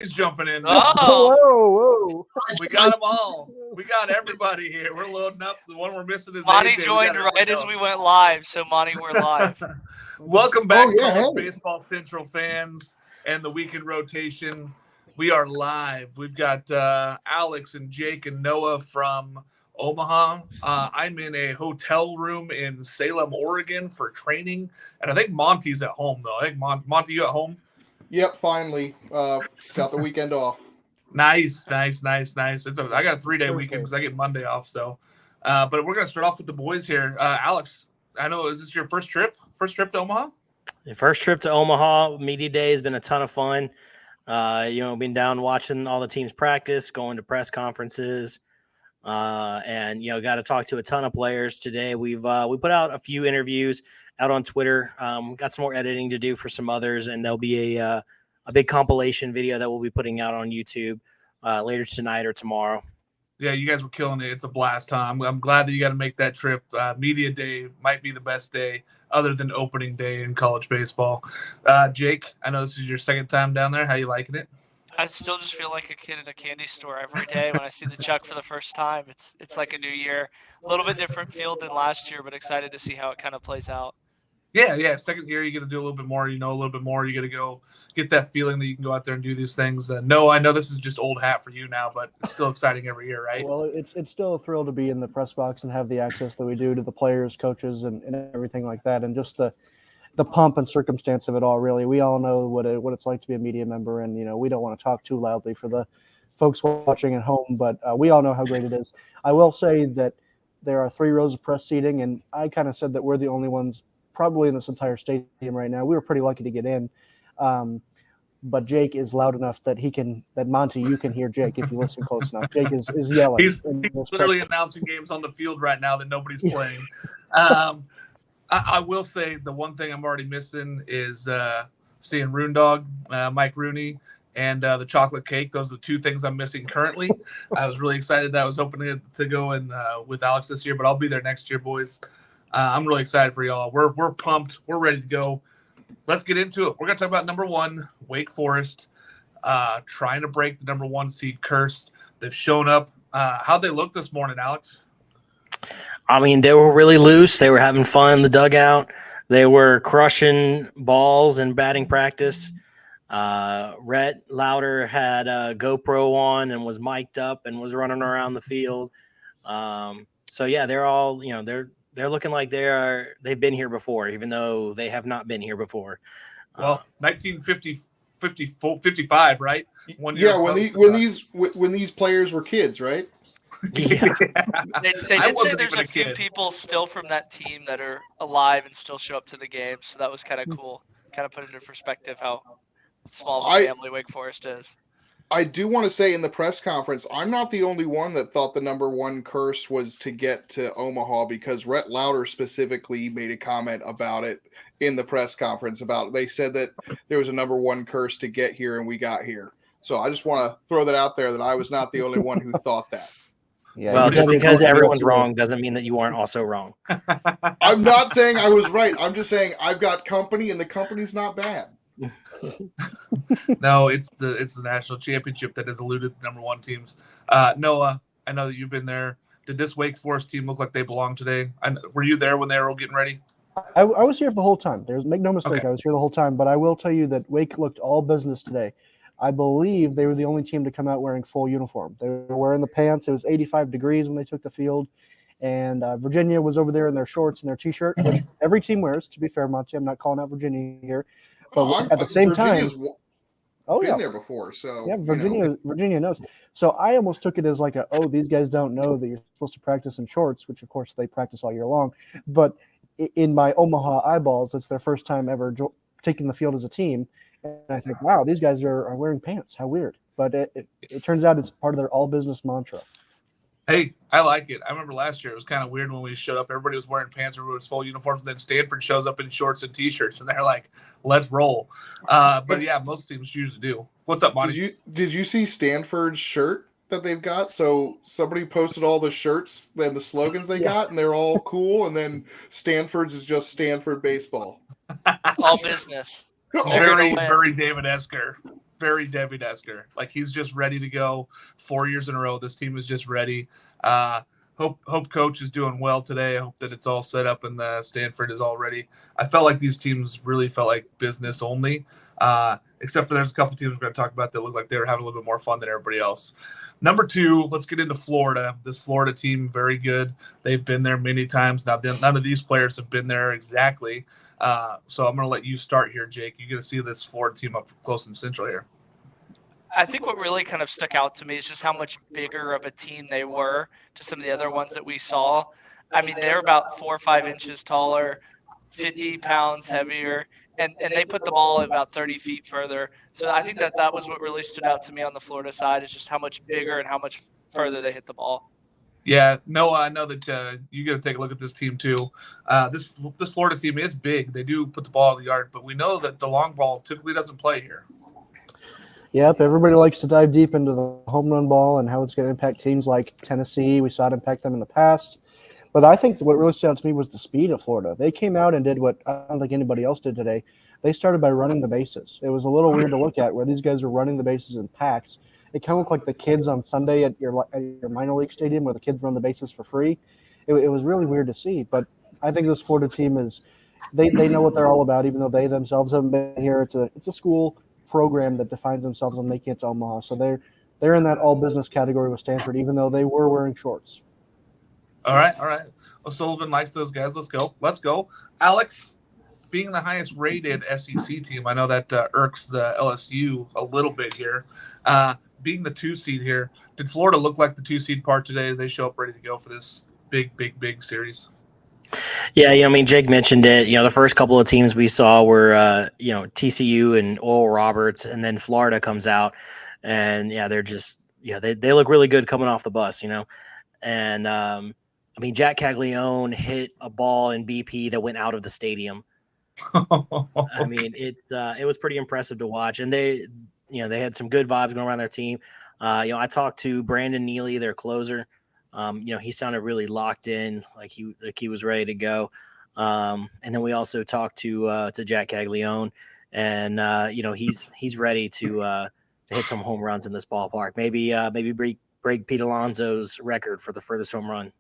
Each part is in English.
He's jumping in. Oh, Whoa. We got them all. We got everybody here. We're loading up. The one we're missing is Monty AJ. joined right as we went live, so Monty, we're live. Welcome back, yeah, College hey. Baseball Central fans and the weekend rotation. We are live. We've got Alex and Jake and Noah from Omaha. I'm in a hotel room in Salem, Oregon for training, and I think Monty's at home though. I think Monty, you at home? Yep, finally got the weekend off. Nice. I got a 3-day weekend because I get Monday off. So, but we're gonna start off with the boys here. Alex, I know, is this your first trip? First trip to Omaha? The first trip to Omaha. Media day has been a ton of fun. Been down watching all the teams practice, going to press conferences, and got to talk to a ton of players today. We put out a few interviews out on Twitter. Got some more editing to do for some others, and there'll be a big compilation video that we'll be putting out on YouTube later tonight or tomorrow. Yeah, you guys were killing it. It's a blast, Tom. I'm glad that you got to make that trip. Media day might be the best day other than opening day in college baseball. Jake, I know this is your second time down there. How you liking it? I still just feel like a kid in a candy store every day when I see the Chuck for the first time. It's like a new year. A little bit different field than last year, but excited to see how it kind of plays out. Yeah. Second year, you got to do a little bit more. A little bit more. You got to go get that feeling that you can go out there and do these things. No, I know this is just old hat for you now, but it's still exciting every year, right? Well, it's still a thrill to be in the press box and have the access that we do to the players, coaches, and everything like that, and just the pomp and circumstance of it all. Really, we all know what it's like to be a media member, and we don't want to talk too loudly for the folks watching at home, but we all know how great it is. I will say that there are 3 rows of press seating, and I kind of said that we're the only ones probably in this entire stadium right now. We were pretty lucky to get in. But Jake is loud enough that Monty, you can hear Jake if you listen close enough. Jake is yelling. He's literally announcing games on the field right now that nobody's playing. I will say the one thing I'm already missing is seeing Roondog, Mike Rooney, and the chocolate cake. Those are the 2 things I'm missing currently. I was really excited that I was hoping to go in with Alex this year, but I'll be there next year, boys. I'm really excited for y'all. We're pumped. We're ready to go. Let's get into it. We're going to talk about number 1, Wake Forest, trying to break the number 1 seed curse. They've shown up. How'd they look this morning, Alex? I mean, they were really loose. They were having fun in the dugout. They were crushing balls in batting practice. Rhett Lauder had a GoPro on and was mic'd up and was running around the field. They're all, they're looking like they've been here before, even though they have not been here before. Well, 1955, right? When these players were kids, right? Yeah. They did say there's a few people still from that team that are alive and still show up to the games, so that was kind of cool. Kind of put into perspective how small of a family Wake Forest is. I do want to say in the press conference, I'm not the only one that thought the number 1 curse was to get to Omaha, because Rhett Lauder specifically made a comment about it in the press conference. They said that there was a number 1 curse to get here, and we got here. So I just want to throw that out there that I was not the only one who thought that. Yeah, well, just because everyone's wrong doesn't mean that you aren't also wrong. I'm not saying I was right. I'm just saying I've got company, and the company's not bad. No, it's the national championship that has eluded the number 1 teams. Noah, I know that you've been there. Did this Wake Forest team look like they belong today? Were you there when they were all getting ready? I was here for the whole time. Make no mistake, Okay. I was here the whole time. But I will tell you that Wake looked all business today. I believe they were the only team to come out wearing full uniform. They were wearing the pants. It was 85 degrees when they took the field. And Virginia was over there in their shorts and their T-shirt, which every team wears, to be fair, Monty. I'm not calling out Virginia here. But at the same time, been there before, so yeah, Virginia knows. So I almost took it as like these guys don't know that you're supposed to practice in shorts, which of course they practice all year long. But in my Omaha eyeballs, it's their first time ever taking the field as a team, and I think, wow, these guys are wearing pants. How weird! But it turns out it's part of their all business mantra. Hey, I like it. I remember last year it was kind of weird when we showed up. Everybody was wearing pants, everybody was full uniforms. And then Stanford shows up in shorts and T-shirts, and they're like, "Let's roll." But yeah, most teams usually do. What's up, Monty? Did you see Stanford's shirt that they've got? So somebody posted all the shirts and the slogans they got, and they're all cool. And then Stanford's is just Stanford baseball. All business. Very David Esker. very David Esker. Like, he's just ready to go 4 years in a row. This team is just ready. Hope coach is doing well today. I hope that it's all set up and Stanford is all ready. I felt like these teams really felt like business only, except for there's a couple teams we're going to talk about that look like they were having a little bit more fun than everybody else. Number 2, let's get into Florida. This Florida team, very good. They've been there many times. Now, none of these players have been there exactly. So I'm going to let you start here, Jake. You're going to see this Florida team up close and central here. I think what really kind of stuck out to me is just how much bigger of a team they were to some of the other ones that we saw. I mean, they're about 4 or 5 inches taller, 50 pounds heavier, and they put the ball about 30 feet further. So I think that was what really stood out to me on the Florida side, is just how much bigger and how much further they hit the ball. Yeah, Noah, I know that you got to take a look at this team too. This Florida team is big. They do put the ball in the yard, but we know that the long ball typically doesn't play here. Yep, everybody likes to dive deep into the home run ball and how it's going to impact teams like Tennessee. We saw it impact them in the past. But I think what really stood out to me was the speed of Florida. They came out and did what I don't think anybody else did today. They started by running the bases. It was a little weird to look at where these guys are running the bases in packs. It kind of looked like the kids on Sunday at your minor league stadium where the kids run the bases for free. It was really weird to see. But I think this Florida team they know what they're all about, even though they themselves haven't been here. It's a school program that defines themselves on making it to Omaha. So they're in that all business category with Stanford, even though they were wearing shorts. All right. O'Sullivan likes those guys. Let's go. Alex, being the highest rated SEC team, I know that irks the LSU a little bit here. Being the 2 seed here, did Florida look like the 2 seed part today? Did they show up ready to go for this big series? Yeah, I mean, Jake mentioned it. The first couple of teams we saw were, TCU and Oral Roberts, and then Florida comes out, and they're just, they look really good coming off the bus, and I mean, Jack Caglione hit a ball in BP that went out of the stadium. I mean, it was pretty impressive to watch, and they had some good vibes going around their team. I talked to Brandon Neely, their closer. He sounded really locked in, like he was ready to go. And then we also talked to Jack Caglione, and he's ready to hit some home runs in this ballpark. Maybe break Pete Alonso's record for the furthest home run.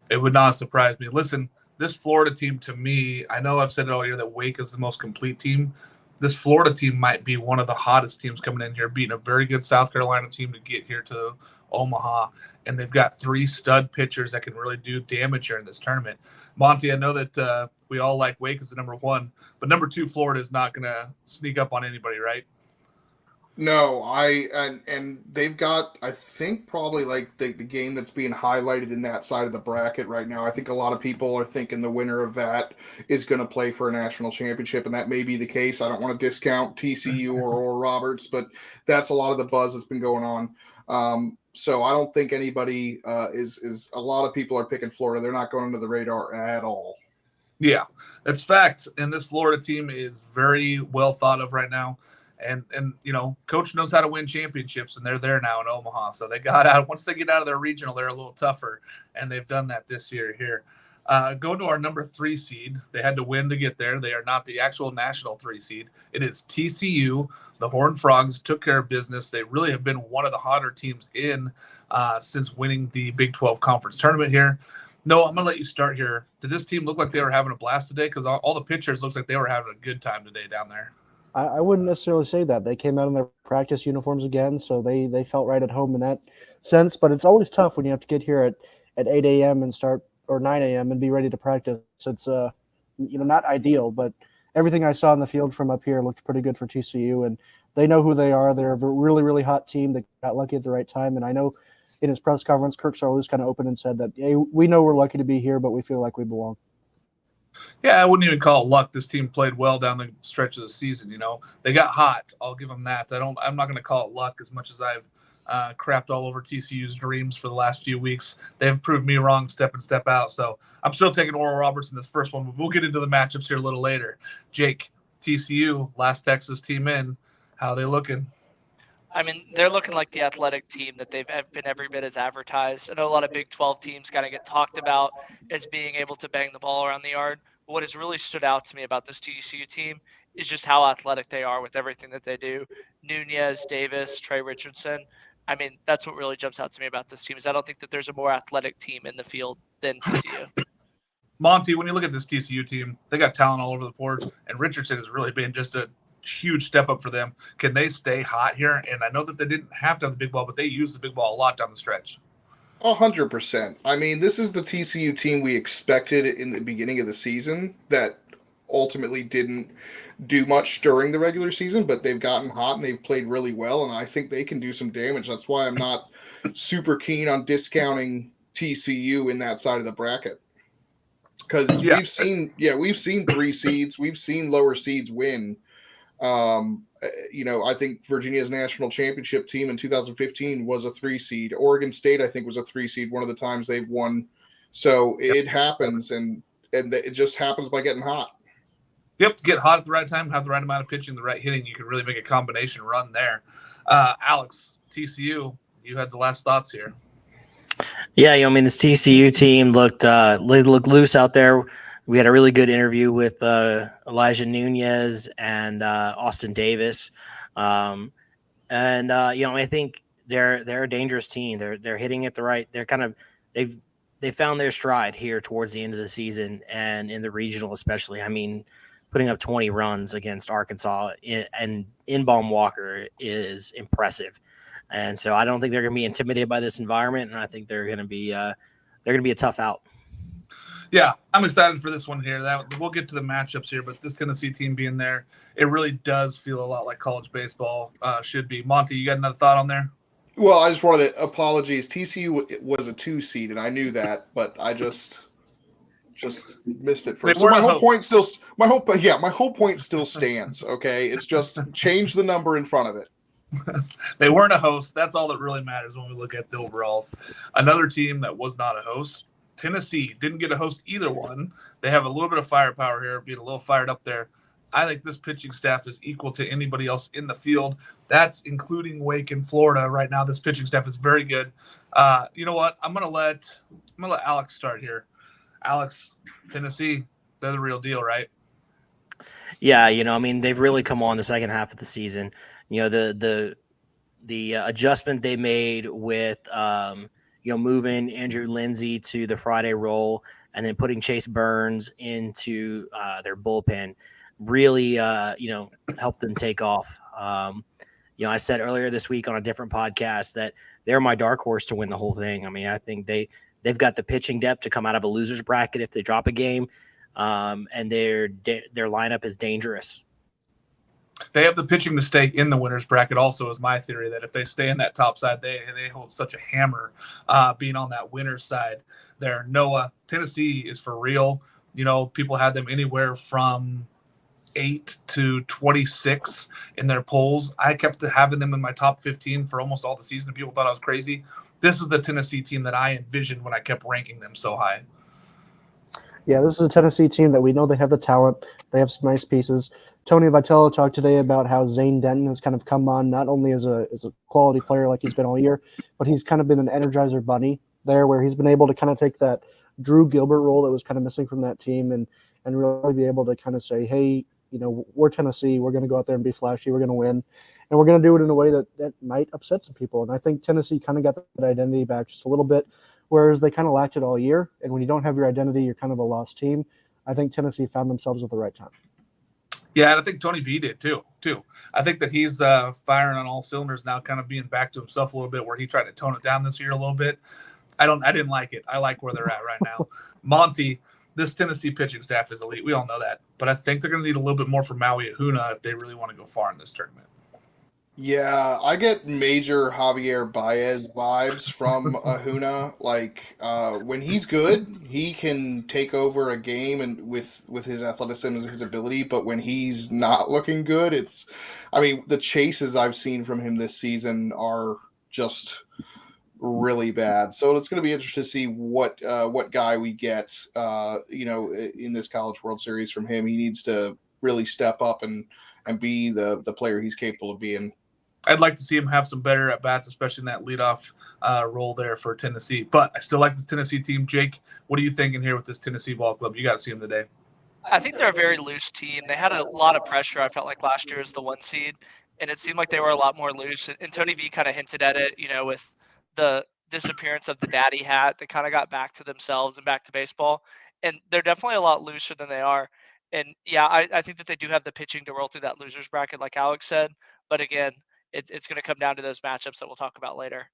It would not surprise me. Listen, this Florida team, to me, I know I've said it all year that Wake is the most complete team. This Florida team might be one of the hottest teams coming in here, beating a very good South Carolina team to get here to Omaha, and they've got 3 stud pitchers that can really do damage here in this tournament. Monty, I know that we all like Wake as the number 1, but number 2, Florida is not going to sneak up on anybody, right? No, and they've got, I think, probably like the game that's being highlighted in that side of the bracket right now. I think a lot of people are thinking the winner of that is going to play for a national championship, and that may be the case. I don't want to discount TCU or Roberts, but that's a lot of the buzz that's been going on. So I don't think anybody is a lot of people are picking Florida. They're not going under the radar at all. Yeah, that's fact. And this Florida team is very well thought of right now. And coach knows how to win championships, and they're there now in Omaha. So they got out. Once they get out of their regional, they're a little tougher, and they've done that this year here. Go to our number 3 seed. They had to win to get there. They are not the actual national 3 seed. It is TCU. The Horned Frogs took care of business. They really have been one of the hotter teams in since winning the Big 12 conference tournament here. No, I'm going to let you start here. Did this team look like they were having a blast today? Because all the pitchers looks like they were having a good time today down there. I wouldn't necessarily say that. They came out in their practice uniforms again, so they felt right at home in that sense. But it's always tough when you have to get here at 8 a.m. and start, or 9 a.m. and be ready to practice. It's not ideal, but everything I saw in the field from up here looked pretty good for TCU, and they know who they are. They're a really, really hot team that got lucky at the right time. And I know in his press conference, Kirk Saarloos kind of opened and said that, hey, we know we're lucky to be here, but we feel like we belong. Yeah, I wouldn't even call it luck. This team played well down the stretch of the season. They got hot. I'll give them that. I'm not going to call it luck as much as I've crapped all over TCU's dreams for the last few weeks. They've proved me wrong step in, step out. So I'm still taking Oral Roberts in this first one, but we'll get into the matchups here a little later. Jake, TCU, last Texas team in. How are they looking? I mean, they're looking like the athletic team that they've been every bit as advertised. I know a lot of Big 12 teams kind of get talked about as being able to bang the ball around the yard. But what has really stood out to me about this TCU team is just how athletic they are with everything that they do. Nunez, Davis, Trey Richardson. I mean, that's what really jumps out to me about this team is I don't think that there's a more athletic team in the field than TCU. Monty, when you look at this TCU team, they got talent all over the board, and Richardson has really been just a huge step up for them. Can they stay hot here? And I know that they didn't have to have the big ball, but they used the big ball a lot down the stretch. 100%. I mean, this is the TCU team we expected in the beginning of the season that ultimately didn't do much during the regular season, but they've gotten hot and they've played really well, and I think they can do some damage. That's why I'm not super keen on discounting TCU in that side of the bracket. Because we've seen 3 seeds, we've seen lower seeds win. I think Virginia's national championship team in 2015 was a 3 seed. Oregon State, I think, was a 3 seed one of the times they've won. So it happens, and it just happens by getting hot. Yep, get hot at the right time, have the right amount of pitching, the right hitting. You can really make a combination run there. Alex, TCU, you had the last thoughts here. Yeah, this TCU team looked loose out there. We had a really good interview with Elijah Nunez and Austin Davis, I think they're a dangerous team. They're hitting it the right. They found their stride here towards the end of the season and in the regional especially. I mean, putting up 20 runs against Arkansas and in Baum Walker is impressive. And so I don't think they're going to be intimidated by this environment, and I think they're going to be a tough out. Yeah, I'm excited for this one here. We'll get to the matchups here, but this Tennessee team being there, it really does feel a lot like college baseball should be. Monty, you got another thought on there? Well, I just wanted to apologize. TCU was a 2 seed, and I knew that, but I just missed it first. So my whole point still stands. Okay, it's just change the number in front of it. They weren't a host. That's all that really matters when we look at the overalls. Another team that was not a host, Tennessee, didn't get a host either one. They have a little bit of firepower here, being a little fired up there. I think this pitching staff is equal to anybody else in the field. That's including Wake in Florida right now. This pitching staff is very good. You know what? I'm gonna let Alex start here. Alex, Tennessee, they're the real deal, right? Yeah, they've really come on the second half of the season. The adjustment they made with moving Andrew Lindsay to the Friday role and then putting Chase Burns into their bullpen really helped them take off. I said earlier this week on a different podcast that they're my dark horse to win the whole thing. I mean, I think they've got the pitching depth to come out of a loser's bracket if they drop a game, and their lineup is dangerous. They have the pitching to stay in the winner's bracket also, is my theory, that if they stay in that top side, they hold such a hammer being on that winner's side there. Noah, Tennessee is for real. People had them anywhere from 8 to 26 in their polls. I kept having them in my top 15 for almost all the season. People thought I was crazy. This is the Tennessee team that I envisioned when I kept ranking them so high. Yeah, this is a Tennessee team that we know they have the talent. They have some nice pieces. Tony Vitello talked today about how Zane Denton has kind of come on not only as a quality player like he's been all year, but he's kind of been an energizer bunny there where he's been able to kind of take that Drew Gilbert role that was kind of missing from that team and really be able to kind of say, hey, we're Tennessee. We're going to go out there and be flashy. We're going to win. And we're going to do it in a way that might upset some people. And I think Tennessee kind of got that identity back just a little bit, whereas they kind of lacked it all year. And when you don't have your identity, you're kind of a lost team. I think Tennessee found themselves at the right time. Yeah, and I think Tony V did too. I think that he's firing on all cylinders now, kind of being back to himself a little bit, where he tried to tone it down this year a little bit. I didn't like it. I like where they're at right now. Monty, this Tennessee pitching staff is elite. We all know that. But I think they're going to need a little bit more from Maui Ahuna if they really want to go far in this tournament. Yeah, I get major Javier Baez vibes from Ahuna. When he's good, he can take over a game and with his athleticism and his ability. But when he's not looking good, the chases I've seen from him this season are just really bad. So it's going to be interesting to see what guy we get, in this College World Series from him. He needs to really step up and be the player he's capable of being. I'd like to see him have some better at-bats, especially in that leadoff role there for Tennessee. But I still like this Tennessee team. Jake, what are you thinking here with this Tennessee ball club? You got to see him today. I think they're a very loose team. They had a lot of pressure, I felt like, last year as the 1 seed, and it seemed like they were a lot more loose. And Tony V kind of hinted at it, with the disappearance of the daddy hat. They kind of got back to themselves and back to baseball. And they're definitely a lot looser than they are. And yeah, I think that they do have the pitching to roll through that losers bracket, like Alex said. But again, it's going to come down to those matchups that we'll talk about later.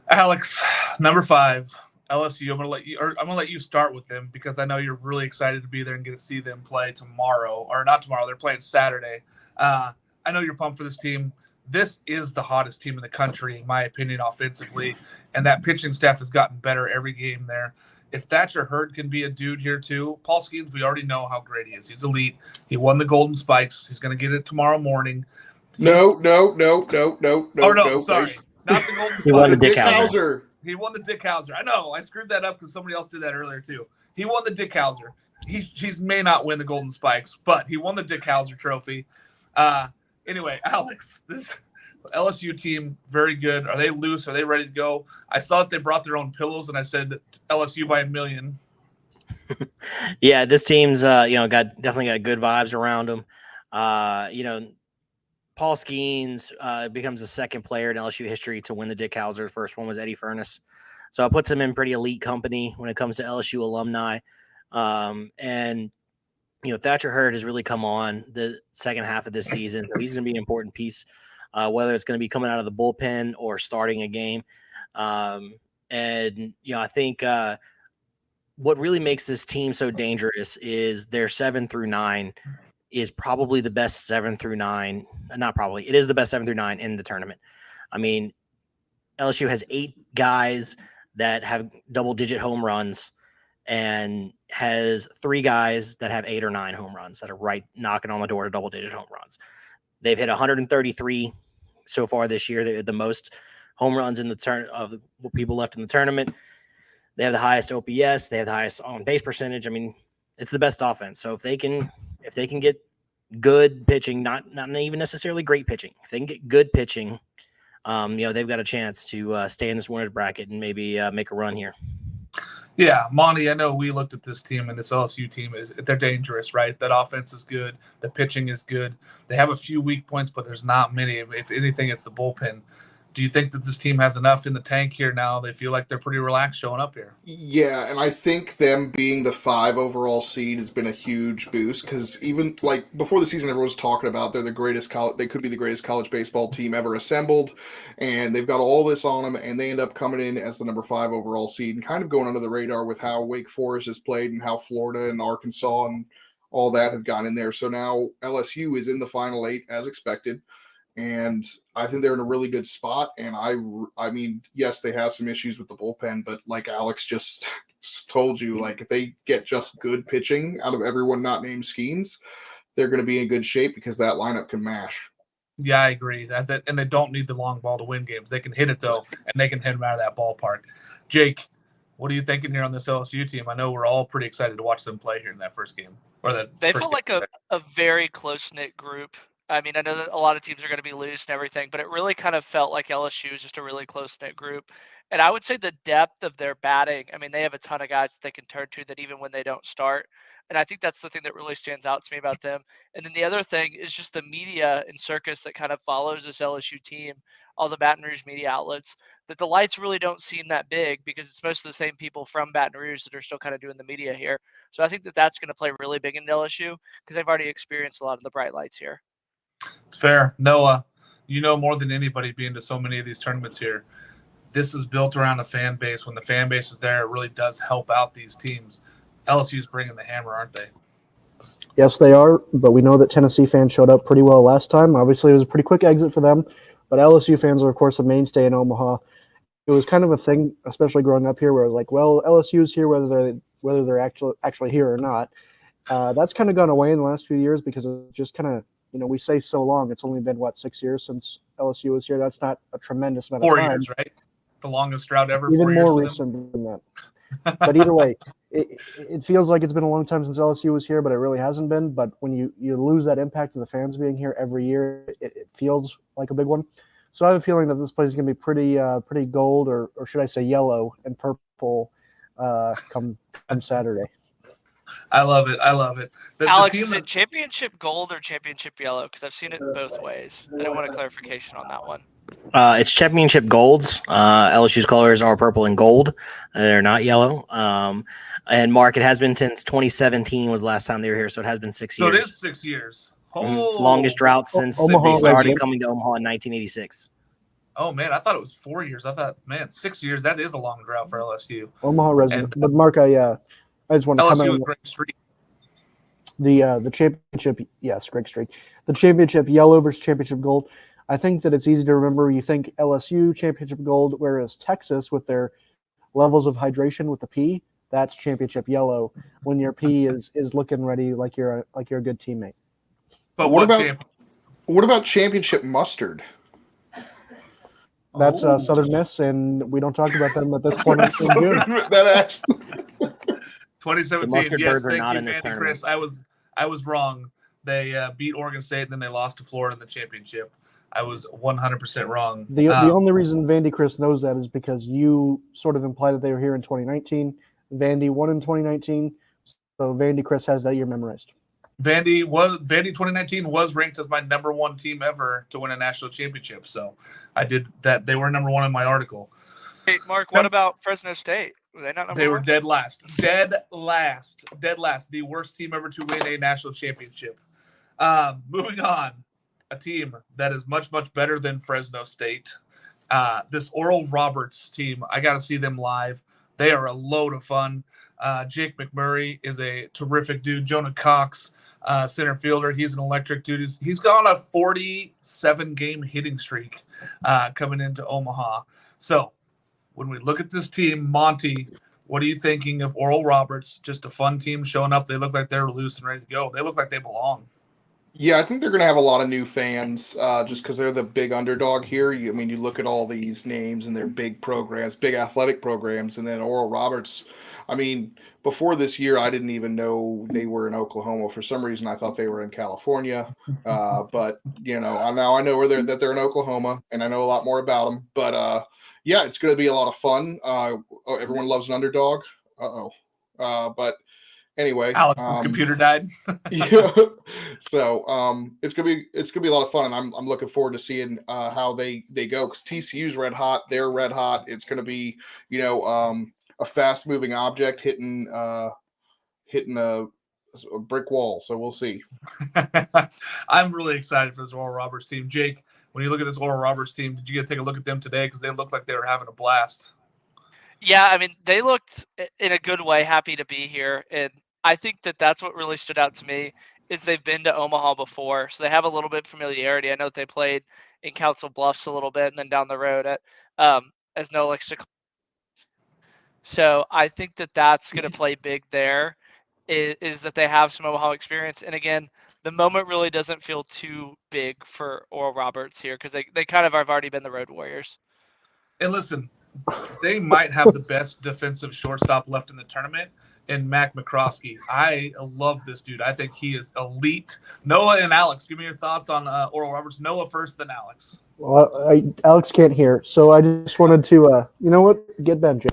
Alex, number 5, LSU. I'm gonna let you start with them because I know you're really excited to be there and get to see them play tomorrow, or not tomorrow. They're playing Saturday. I know you're pumped for this team. This is the hottest team in the country, in my opinion, offensively, and that pitching staff has gotten better every game there. If Thatcher Hurd can be a dude here too, Paul Skeens, we already know how great he is. He's elite. He won the Golden Spikes. He's going to get it tomorrow morning. No. Oh no, sorry. Guys. Not the Golden Spikes. He won the Dick Dick Hauser. Hauser. He won the Dick Hauser. I know. I screwed that up because somebody else did that earlier too. He won the Dick Hauser. He may not win the Golden Spikes, but he won the Dick Hauser trophy. Anyway, Alex, this LSU team, very good. Are they loose? Are they ready to go? I saw that they brought their own pillows, and I said LSU by a million. Yeah, this team's definitely got good vibes around them. Paul Skeens becomes the second player in LSU history to win the Dick Hauser. The first one was Eddie Furness. So it puts him in pretty elite company when it comes to LSU alumni. Thatcher Hurd has really come on the second half of this season. So he's going to be an important piece, whether it's going to be coming out of the bullpen or starting a game. I think what really makes this team so dangerous is their 7 through 9 is probably the best 7 through 9. Not probably. It is the best 7 through 9 in the tournament. I mean, LSU has 8 guys that have double-digit home runs and has 3 guys that have 8 or 9 home runs that are right knocking on the door to double-digit home runs. They've hit 133 so far this year. They had the most home runs in the of the people left in the tournament. They have the highest OPS. They have the highest on-base percentage. I mean, it's the best offense. So if they can get good pitching, not even necessarily great pitching, if they can get good pitching, they've got a chance to stay in this winner's bracket and maybe make a run here. Yeah, Monty, I know we looked at this team, and this LSU team they're dangerous, right? That offense is good. The pitching is good. They have a few weak points, but there's not many. If anything, it's the bullpen. Do you think that this team has enough in the tank here now? They feel like they're pretty relaxed showing up here. Yeah, and I think them being the 5 overall seed has been a huge boost because even like before the season, everyone was talking about they're the greatest they could be the greatest college baseball team ever assembled, and they've got all this on them, and they end up coming in as the number 5 overall seed and kind of going under the radar with how Wake Forest has played and how Florida and Arkansas and all that have gone in there. So now LSU is in the final 8 as expected. And I think they're in a really good spot. And I mean, yes, they have some issues with the bullpen, but like Alex just told you, like if they get just good pitching out of everyone not named Skeens, they're going to be in good shape because that lineup can mash. Yeah, I agree. And they don't need the long ball to win games. They can hit it though, and they can hit them out of that ballpark. Jake, what are you thinking here on this LSU team? I know we're all pretty excited to watch them play here in that first game. They feel like a very close-knit group. I mean, I know that a lot of teams are going to be loose and everything, but it really kind of felt like LSU is just a really close-knit group. And I would say the depth of their batting, I mean, they have a ton of guys that they can turn to that even when they don't start. And I think that's the thing that really stands out to me about them. And then the other thing is just the media and circus that kind of follows this LSU team, all the Baton Rouge media outlets, that the lights really don't seem that big because it's most of the same people from Baton Rouge that are still kind of doing the media here. So I think that that's going to play really big in LSU because they've already experienced a lot of the bright lights here. It's fair. Noah, you know more than anybody being to so many of these tournaments here. This is built around a fan base. When the fan base is there, it really does help out these teams. LSU's bringing the hammer, aren't they? Yes, they are, but we know that Tennessee fans showed up pretty well last time. Obviously, it was a pretty quick exit for them, but LSU fans are, of course, a mainstay in Omaha. It was kind of a thing, especially growing up here, where it was like, well, LSU's here whether they're actually here or not. That's kind of gone away in the last few years because it just kind of, we say so long. It's only been, 6 years since LSU was here. That's not a tremendous amount of time. 4 years, right? The longest drought ever. Even 4 years more recent than that. But either way, it feels like it's been a long time since LSU was here, but it really hasn't been. But when you lose that impact of the fans being here every year, it feels like a big one. So I have a feeling that this place is going to be pretty gold, or should I say yellow and purple, come Saturday. I love it. I love it. The Alex, team is it championship gold or championship yellow? Because I've seen it both ways. I don't want a clarification on that one. It's championship golds. LSU's colors are purple and gold. They're not yellow. And Mark, it has been since 2017 was the last time they were here, so it has been 6 so it years. is 6 years. It's the longest drought since Omaha they started resident. coming to Omaha in 1986. Oh man, I thought it was 4 years. I thought, man, 6 years. That is a long drought for LSU. Omaha resident. And But Mark, I just want to comment LSU on a great streak. the championship. Yes, Greg Streak. The championship yellow versus championship gold. I think that it's easy to remember. You think LSU championship gold, whereas Texas with their levels of hydration with the P, that's championship yellow. When your P is looking ready, like you're a good teammate. But What about- champion? What about championship mustard? That's Oh. Southern Miss, and we don't talk about them at this point in June. That actually, 2017. The Mustard Yes, Birds are thank not you, in this Vandy Chris. I was wrong. They beat Oregon State, and then they lost to Florida in the championship. I was 100% wrrong. The only reason Vandy Chris knows that is because you sort of imply that they were here in 2019. Vandy won in 2019, so Vandy Chris has that year memorized. Vandy 2019 was ranked as my number one team ever to win a national championship. So I did that. They were number one in my article. Hey, Mark, what about Fresno State? Were they not number They were one? dead last. Dead last. The worst team ever to win a national championship. Moving on, a team that is much, much better than Fresno State. This Oral Roberts team, I got to see them live. They are a load of fun. Jake McMurray is a terrific dude. Jonah Cox, center fielder, he's an electric dude. He's got a 47-game hitting streak coming into Omaha. So when we look at this team, Monty, what are you thinking of Oral Roberts? Just a fun team showing up. They look like they're loose and ready to go. They look like they belong. yeah, I think they're going to have a lot of new fans just because they're the big underdog here. You look at all these names and their big programs, big athletic programs, and then Oral Roberts. Before this year, I didn't even know they were in Oklahoma. For some reason, I thought they were in California. But now I know that they're in Oklahoma, and I know a lot more about them. But yeah, it's going to be a lot of fun. Everyone loves an underdog. But anyway, Alex's computer died. yeah. So it's gonna be a lot of fun, and I'm looking forward to seeing how they go, because TCU's red hot. They're red hot. It's gonna be a fast moving object hitting a brick wall. So we'll see. I'm really excited for this Oral Roberts team. Jake, when you look at this Oral Roberts team, did you get to take a look at them today? Because they looked like they were having a blast. Yeah, they looked in a good way happy to be here, and I think that that's what really stood out to me is they've been to Omaha before, so they have a little bit of familiarity. I know they played in Council Bluffs a little bit, and then down the road at as Noah likes to. So I think that that's going to play big there, is that they have some Omaha experience, and again, the moment really doesn't feel too big for Oral Roberts here because they kind of have already been the Road Warriors. And listen, they might have the best defensive shortstop left in the tournament in Mac McCroskey. I love this dude. I think he is elite. Noah and Alex, give me your thoughts on Oral Roberts. Noah first, then Alex. Well, Alex can't hear, so I just wanted to, get Ben, Jake.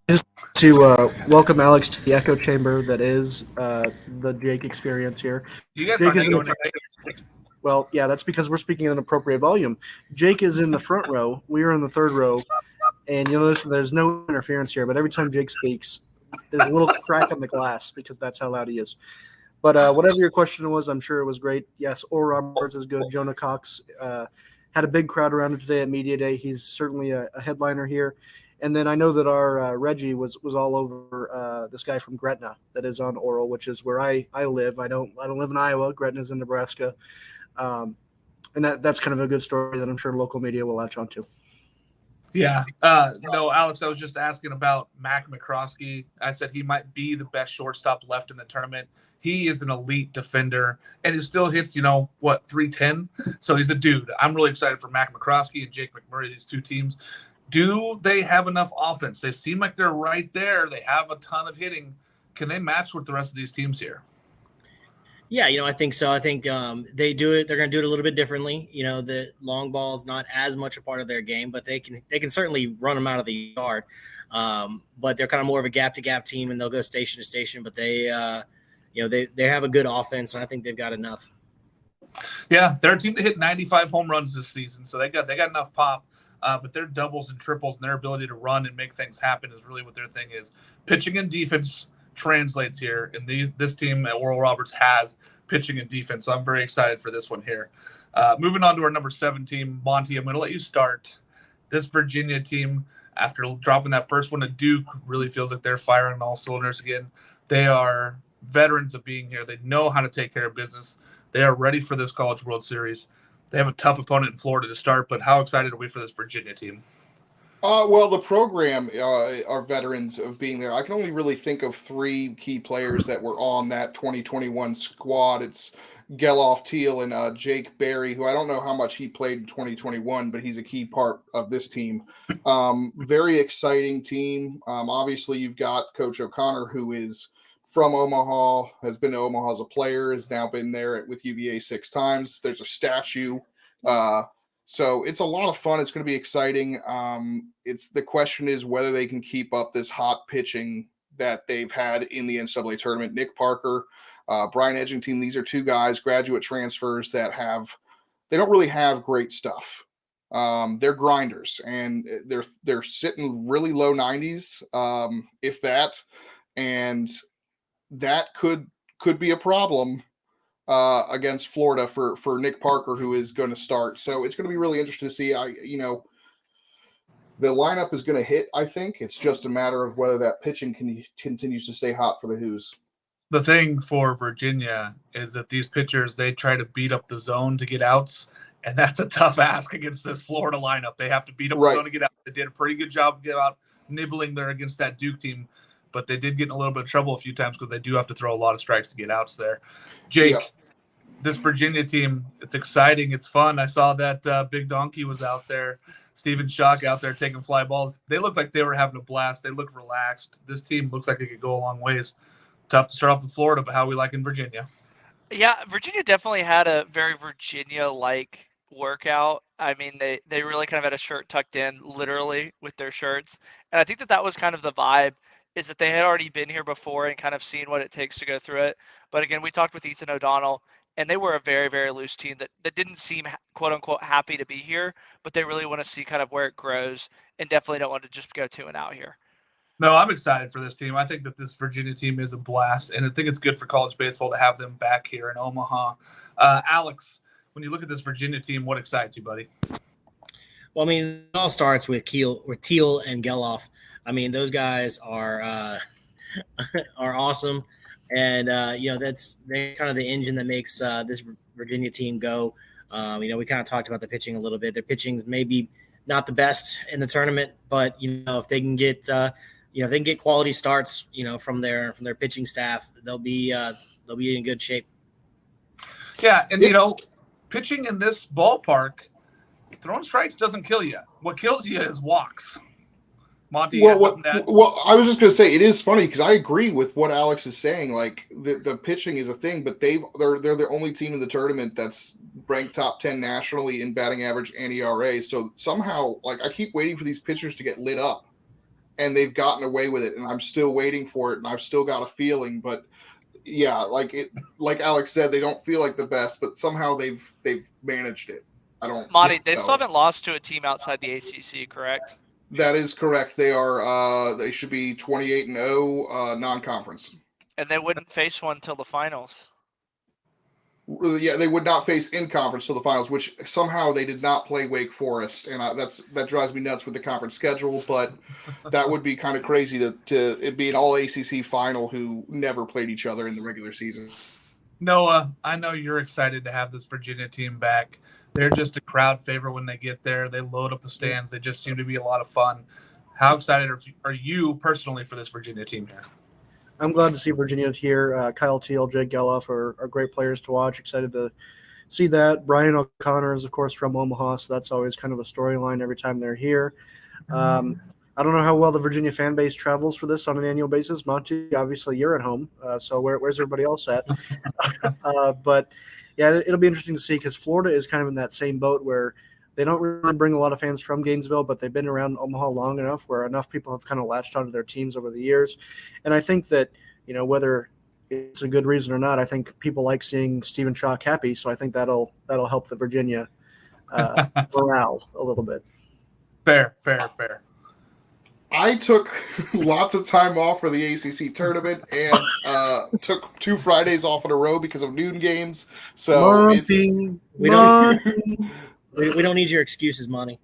Just to welcome Alex to the echo chamber that is the Jake experience here. You guys Jake aren't is in going the to Well, yeah, that's because we're speaking at an appropriate volume. Jake is in the front row. We are in the third row. And you'll notice there's no interference here, but every time Jake speaks, there's a little crack in the glass because that's how loud he is. But whatever your question was, I'm sure it was great. Yes, Oral Roberts is good. Jonah Cox had a big crowd around him today at Media Day. He's certainly a headliner here. And then I know that our Reggie was all over this guy from Gretna that is on Oral, which is where I live. I don't live in Iowa. Gretna's in Nebraska. And that's kind of a good story that I'm sure local media will latch onto. Yeah. No, Alex, I was just asking about Mac McCroskey. I said he might be the best shortstop left in the tournament. He is an elite defender, and he still hits, 310? So he's a dude. I'm really excited for Mac McCroskey and Jake McMurray, these two teams. Do they have enough offense? They seem like they're right there. They have a ton of hitting. Can they match with the rest of these teams here? Yeah, I think so. I think they do it. They're going to do it a little bit differently. The long ball is not as much a part of their game, but they can certainly run them out of the yard. But they're kind of more of a gap to gap team, and they'll go station to station. But they have a good offense, and I think they've got enough. Yeah, they're a team that hit 95 home runs this season, so they got enough pop. But their doubles and triples and their ability to run and make things happen is really what their thing is. Pitching and defense translates here, and this team at Oral Roberts has pitching and defense, so I'm very excited for this one here. Moving on to our number 7 team, Monty, I'm going to let you start. This Virginia team, after dropping that first one to Duke, really feels like they're firing on all cylinders again. They are veterans of being here. They know how to take care of business. They are ready for this College World Series. They have a tough opponent in Florida to start, but how excited are we for this Virginia team? Well, the program are veterans of being there. I can only really think of 3 key players that were on that 2021 squad. It's Geloff, Teal, and Jake Berry, who I don't know how much he played in 2021, but he's a key part of this team. Very exciting team. Obviously, you've got Coach O'Connor, who is from Omaha, has been to Omaha as a player, has now been there with UVA 6 times. There's a statue. So it's a lot of fun. It's going to be exciting. The question is whether they can keep up this hot pitching that they've had in the NCAA tournament. Nick Parker, Brian Edgington, these are 2 guys, graduate transfers they don't really have great stuff. They're grinders, and they're sitting really low 90s, if that, and that could be a problem against Florida for Nick Parker, who is going to start. So it's going to be really interesting to see. The lineup is going to hit. I think it's just a matter of whether that pitching continues to stay hot for the Hoos. The thing for Virginia is that these pitchers, they try to beat up the zone to get outs, and that's a tough ask against this Florida lineup. They have to beat up the zone to get out. They did a pretty good job of get out nibbling there against that Duke team, but they did get in a little bit of trouble a few times because they do have to throw a lot of strikes to get outs there. Jake, this Virginia team, it's exciting. It's fun. I saw that Big Donkey was out there. Steven Schock out there taking fly balls. They looked like they were having a blast. They look relaxed. This team looks like it could go a long ways. Tough to start off with Florida, but how we like in Virginia. Yeah, Virginia definitely had a very Virginia-like workout. I mean, they really kind of had a shirt tucked in, literally, with their shirts. And I think that was kind of the vibe, is that they had already been here before and kind of seen what it takes to go through it. But again, we talked with Ethan O'Donnell, and they were a very, very loose team that didn't seem, quote-unquote, happy to be here, but they really want to see kind of where it grows and definitely don't want to just go 2 and out here. No, I'm excited for this team. I think that this Virginia team is a blast, and I think it's good for college baseball to have them back here in Omaha. Alex, when you look at this Virginia team, what excites you, buddy? Well, I mean, it all starts with Teal and Geloff. I mean, those guys are awesome, and they're kind of the engine that makes this Virginia team go. We kind of talked about the pitching a little bit. Their pitching's maybe not the best in the tournament, but if they can get quality starts, from their pitching staff, they'll be in good shape. Yeah, and pitching in this ballpark, throwing strikes doesn't kill you. What kills you is walks. Monty, well, I was just going to say, it is funny because I agree with what Alex is saying. Like the pitching is a thing, but they're the only team in the tournament that's ranked top 10 nationally in batting average and ERA. So somehow, I keep waiting for these pitchers to get lit up, and they've gotten away with it. And I'm still waiting for it, and I've still got a feeling. But yeah, like Alex said, they don't feel like the best, but somehow they've managed it. Monty, they still haven't lost to a team outside the ACC, correct? That is correct. They are. They should be 28-0 non-conference. And they wouldn't face one till the finals. Yeah, they would not face in conference till the finals, which somehow they did not play Wake Forest, and that drives me nuts with the conference schedule. But that would be kind of crazy to it be an all ACC final who never played each other in the regular season. Noah, I know you're excited to have this Virginia team back. They're just a crowd favorite when they get there. They load up the stands. They just seem to be a lot of fun. How excited are you personally for this Virginia team here? I'm glad to see Virginia here. Kyle Teal, Jake Geloff are great players to watch. Excited to see that. Brian O'Connor is, of course, from Omaha, so that's always kind of a storyline every time they're here. I don't know how well the Virginia fan base travels for this on an annual basis. Monty, obviously you're at home, so where's everybody else at? But yeah, it'll be interesting to see because Florida is kind of in that same boat where they don't really bring a lot of fans from Gainesville, but they've been around Omaha long enough where enough people have kind of latched onto their teams over the years. And I think that, whether it's a good reason or not, I think people like seeing Stephen Chalk happy. So I think that'll help the Virginia morale a little bit. Fair. I took lots of time off for the ACC tournament and took 2 Fridays off in a row because of noon games. So Monty, We don't need your excuses, Monty.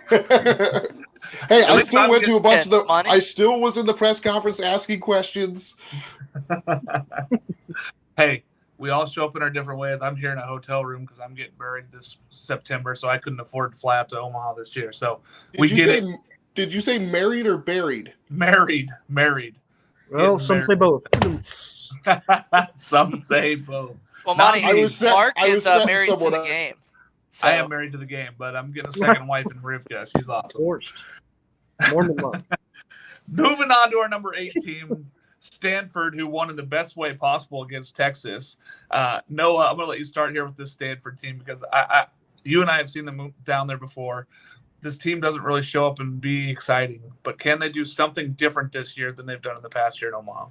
Hey, I still went to a bunch of the. Monty? I still was in the press conference asking questions. Hey, we all show up in our different ways. I'm here in a hotel room because I'm getting married this September, so I couldn't afford to fly out to Omaha this year. So we get it. Did you say married or buried? Married. Well, Getting some say both. Some say both. Well, Not Monty, me. Mark I was is setting married to someone the up. game. So, I am married to the game, but I'm getting a second wife in Rivka. She's awesome. Forced. More than one. Moving on to our number 8 team, Stanford, who won in the best way possible against Texas. Noah, I'm going to let you start here with this Stanford team because you and I have seen them down there before. This team doesn't really show up and be exciting, but can they do something different this year than they've done in the past year in Omaha?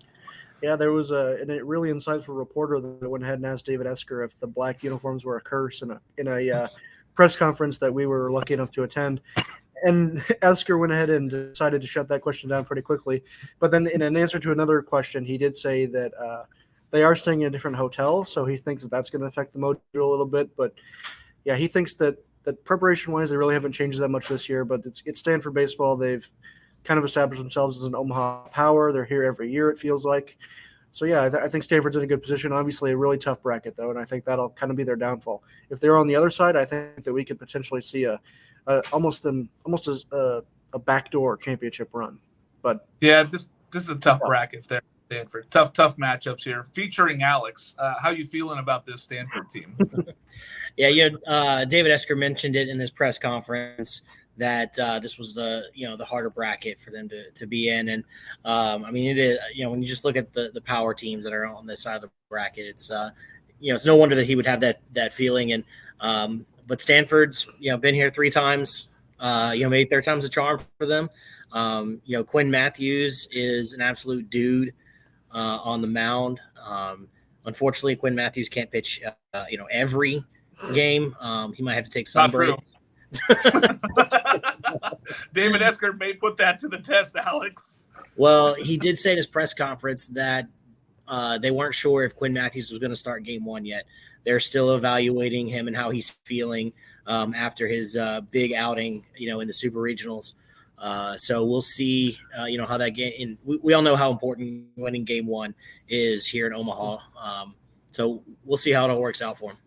Yeah, there was a really insightful reporter that went ahead and asked David Esker if the black uniforms were a curse in a press conference that we were lucky enough to attend. And Esker went ahead and decided to shut that question down pretty quickly. But then in an answer to another question, he did say that they are staying in a different hotel, so he thinks that's going to affect the mojo a little bit. But, yeah, he thinks that preparation-wise they really haven't changed that much this year, but it's Stanford baseball. They've kind of established themselves as an Omaha power. They're here every year, it feels like. So, yeah, I think Stanford's in a good position. Obviously, a really tough bracket, though, and I think that'll kind of be their downfall. If they're on the other side, I think that we could potentially see almost as a backdoor championship run. But yeah, this is a tough bracket there, Stanford. Tough matchups here. Featuring Alex, how you feeling about this Stanford team? Yeah, David Esker mentioned it in his press conference that this was the harder bracket for them to be in, and I mean it is. When you just look at the power teams that are on this side of the bracket, it's it's no wonder that he would have that feeling. And but Stanford's been here 3 times. Maybe third time's a charm for them. Quinn Matthews is an absolute dude on the mound. Unfortunately, Quinn Matthews can't pitch every game. He might have to take some breaks. David Esker may put that to the test, Alex. Well, he did say in his press conference that they weren't sure if Quinn Matthews was going to start game 1 yet. They're still evaluating him and how he's feeling after his big outing, in the Super Regionals. So we'll see, how that game. We all know how important winning game 1 is here in Omaha. So we'll see how it all works out for him.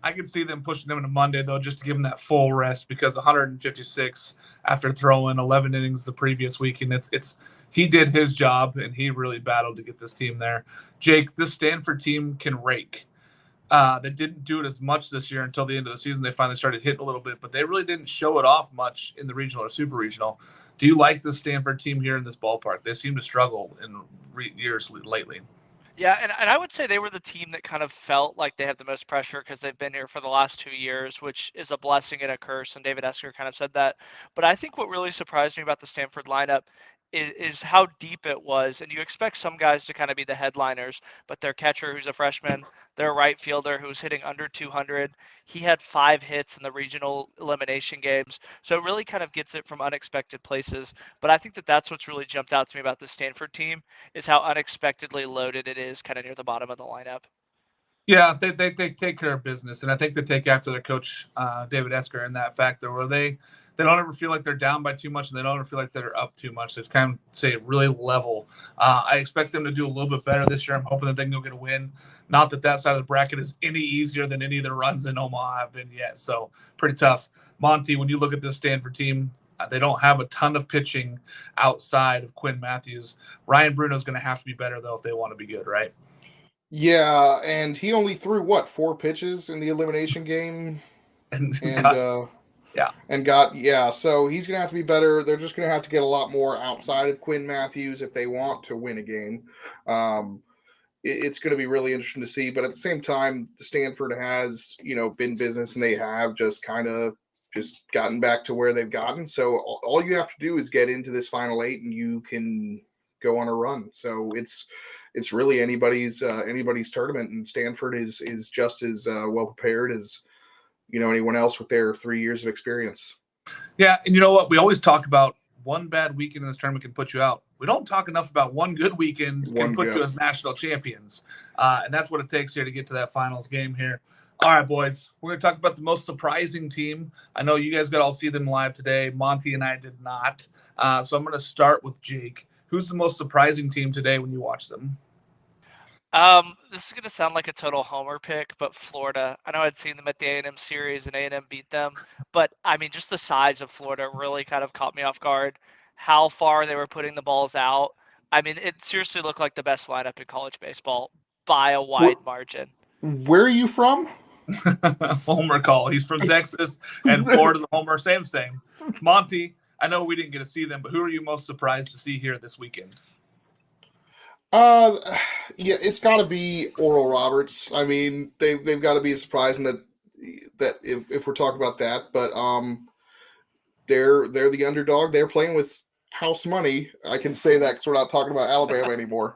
I could see them pushing him to Monday, though, just to give him that full rest because 156 after throwing 11 innings the previous week. And he did his job, and he really battled to get this team there. Jake, this Stanford team can rake. They didn't do it as much this year until the end of the season. They finally started hitting a little bit, but they really didn't show it off much in the regional or super regional. Do you like the Stanford team here in this ballpark? They seem to struggle in years lately. Yeah, and I would say they were the team that kind of felt like they have the most pressure because they've been here for the last 2 years, which is a blessing and a curse, and David Esker kind of said that. But I think what really surprised me about the Stanford lineup is how deep it was, and you expect some guys to kind of be the headliners, but their catcher, who's a freshman, their right fielder, who's hitting under 200, he had 5 hits in the regional elimination games, so it really kind of gets it from unexpected places. But I think that's what's really jumped out to me about the Stanford team is how unexpectedly loaded it is kind of near the bottom of the lineup. Yeah, they take care of business, and I think they take after their coach, David Esker, in that factor where they don't ever feel like they're down by too much, and they don't ever feel like they're up too much. It's kind of, say, really level. I expect them to do a little bit better this year. I'm hoping that they can go get a win. Not that side of the bracket is any easier than any of the runs in Omaha have been yet, so pretty tough. Monty, when you look at this Stanford team, they don't have a ton of pitching outside of Quinn Matthews. Ryan Bruno's going to have to be better, though, if they want to be good, right? Yeah, and he only threw 4 pitches in the elimination game, and Yeah. And so he's going to have to be better. They're just going to have to get a lot more outside of Quinn Matthews if they want to win a game. It's going to be really interesting to see. But at the same time, Stanford has, been business, and they have just kind of just gotten back to where they've gotten. So all you have to do is get into this Final Eight, and you can go on a run. So it's really anybody's tournament, and Stanford is just as well prepared as anyone else with their 3 years of experience. Yeah, and you know what? We always talk about one bad weekend in this tournament can put you out. We don't talk enough about one good weekend can put you as national champions. And that's what it takes here to get to that finals game here. All right, boys, we're going to talk about the most surprising team. I know you guys got to all see them live today. Monty and I did not. So I'm going to start with Jake. Who's the most surprising team today when you watch them? This is going to sound like a total homer pick, but Florida. I know I'd seen them at the A&M series, and A&M beat them. But, I mean, just the size of Florida really kind of caught me off guard. How far they were putting the balls out. I mean, it seriously looked like the best lineup in college baseball by a wide margin. Where are you from? Homer call. He's from Texas, and Florida's a homer. Same. Monty, I know we didn't get to see them, but who are you most surprised to see here this weekend? Yeah, it's got to be Oral Roberts. I mean, they've got to be surprising that if we're talking about that, but they're the underdog. They're playing with house money. I can say that because we're not talking about Alabama anymore.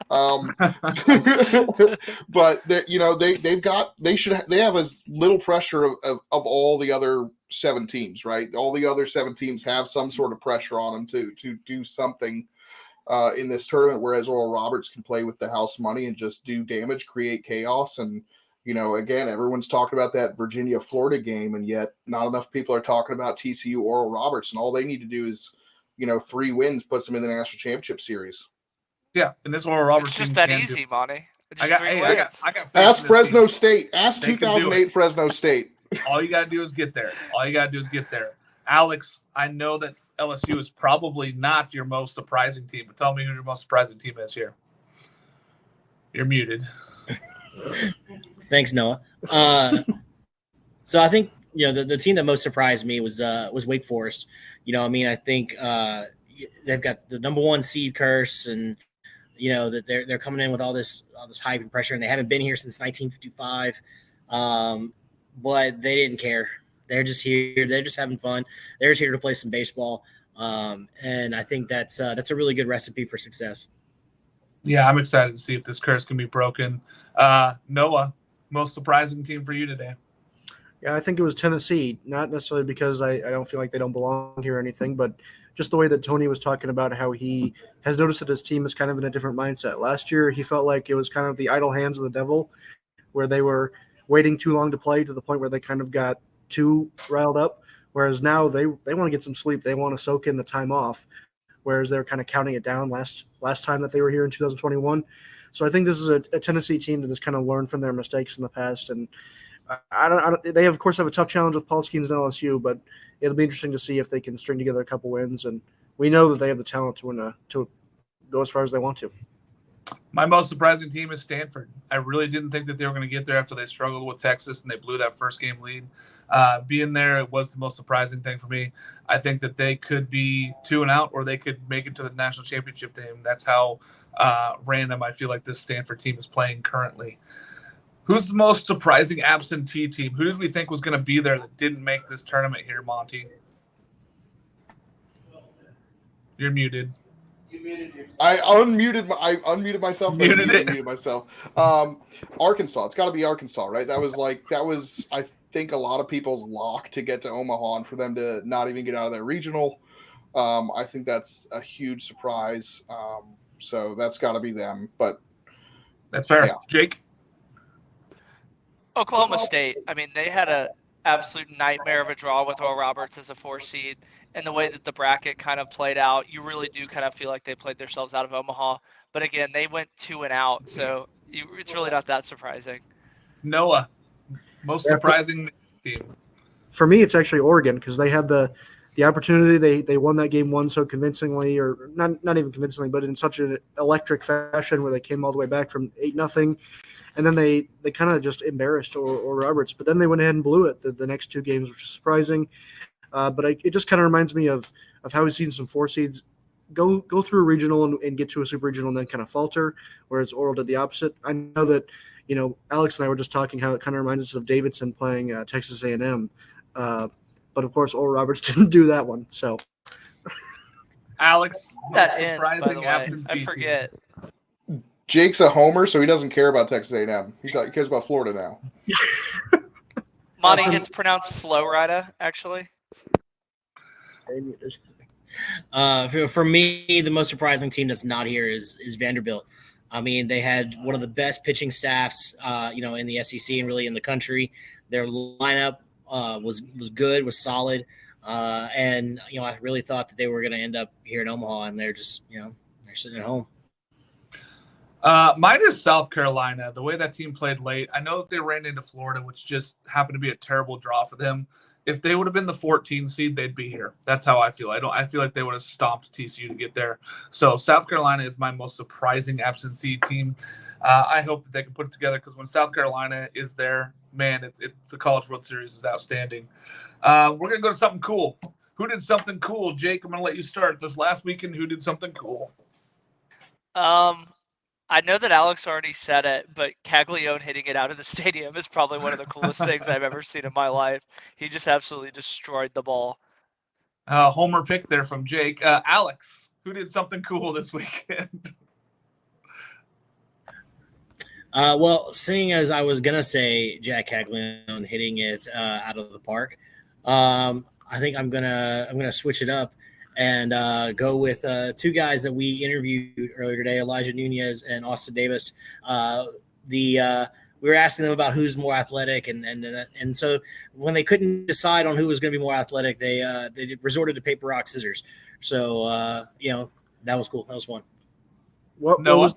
But they have as little pressure of all the other 7 teams, right? All the other 7 teams have some sort of pressure on them to do something in this tournament, whereas Oral Roberts can play with the house money and just do damage, create chaos. And, again, everyone's talking about that Virginia-Florida game, and yet not enough people are talking about TCU Oral Roberts, and all they need to do is, 3 wins puts them in the national championship series. Yeah, and this Oral Roberts it's just that easy, Monty. I got Ask Fresno State. Ask 2008 Fresno State. All you got to do is get there. Alex, I know that LSU is probably not your most surprising team, but tell me who your most surprising team is here. You're muted. Thanks, Noah. So I think the team that most surprised me was Wake Forest. I think they've got the number 1 seed curse, and that they're coming in with all this hype and pressure, and they haven't been here since 1955. But they didn't care. They're just here. They're just having fun. They're just here to play some baseball. And I think that's a really good recipe for success. Yeah, I'm excited to see if this curse can be broken. Noah, most surprising team for you today? Yeah, I think it was Tennessee, not necessarily because I don't feel like they don't belong here or anything, but just the way that Tony was talking about how he has noticed that his team is kind of in a different mindset. Last year, he felt like it was kind of the idle hands of the devil, where they were waiting too long to play to the point where they kind of got too riled up, whereas now they want to get some sleep. They want to soak in the time off, whereas they're kind of counting it down last time that they were here in 2021. So I think this is a Tennessee team that has kind of learned from their mistakes in the past, and they of course have a tough challenge with Paul Skeens and LSU, but it'll be interesting to see if they can string together a couple wins, and we know that they have the talent to go as far as they want to. My most surprising team is Stanford. I really didn't think that they were going to get there after they struggled with Texas and they blew that first game lead. Being there, it was the most surprising thing for me. I think that they could be 2-out, or they could make it to the national championship game. That's how random I feel like this Stanford team is playing currently. Who's the most surprising absentee team? Who did we think was going to be there that didn't make this tournament here, Monty? You're muted. I unmuted myself. Muted myself. Arkansas. It's got to be Arkansas, right? That was I think a lot of people's lock to get to Omaha, and for them to not even get out of their regional. I think that's a huge surprise. So that's got to be them. But that's fair. Yeah. Jake. Oklahoma State. I mean, they had a absolute nightmare of a draw with Oral Roberts as a 4 seed. And the way that the bracket kind of played out, you really do kind of feel like they played themselves out of Omaha. But again, they went 2-out, so it's really not that surprising. Noah, most surprising team. For me, it's actually Oregon, because they had the opportunity. They won that game 1 so convincingly, or not even convincingly, but in such an electric fashion where they came all the way back from 8-0. And then they kind of just embarrassed Oral Roberts. But then they went ahead and blew it the next 2 games, which is surprising. But it just kind of reminds me of how we've seen some 4 seeds go through a regional and get to a super regional and then kind of falter, whereas Oral did the opposite. I know that, Alex and I were just talking how it kind of reminds us of Davidson playing Texas A&M. But of course, Oral Roberts didn't do that one. So, Alex, That most end, by the surprising way. absentee I team. forget. Jake's a homer, so he doesn't care about Texas A&M. He cares about Florida now. Monty, it's pronounced Florida, actually. For me, the most surprising team that's not here is Vanderbilt. I mean, they had one of the best pitching staffs, in the SEC and really in the country. Their lineup was good, was solid, and I really thought that they were going to end up here in Omaha, and they're just they're sitting at home. Mine is South Carolina. The way that team played late, I know that they ran into Florida, which just happened to be a terrible draw for them. If they would have been the 14 seed, they'd be here. That's how I feel. I feel like they would have stomped TCU to get there. So South Carolina is my most surprising absentee team. I hope that they can put it together because when South Carolina is there, man, it's the College World Series is outstanding. We're gonna go to something cool. Who did something cool? Jake, I'm gonna let you start. This last weekend, who did something cool? I know that Alex already said it, but Caglione hitting it out of the stadium is probably one of the coolest things I've ever seen in my life. He just absolutely destroyed the ball. Homer pick there from Jake. Alex, who did something cool this weekend? Well, seeing as I was gonna say Jack Caglione hitting it out of the park, I think I'm gonna switch it up and go with 2 guys that we interviewed earlier today, Elijah Nunez and Austin Davis. We were asking them about who's more athletic, and so when they couldn't decide on who was going to be more athletic, they resorted to paper, rock, scissors. So that was cool. That was fun. What was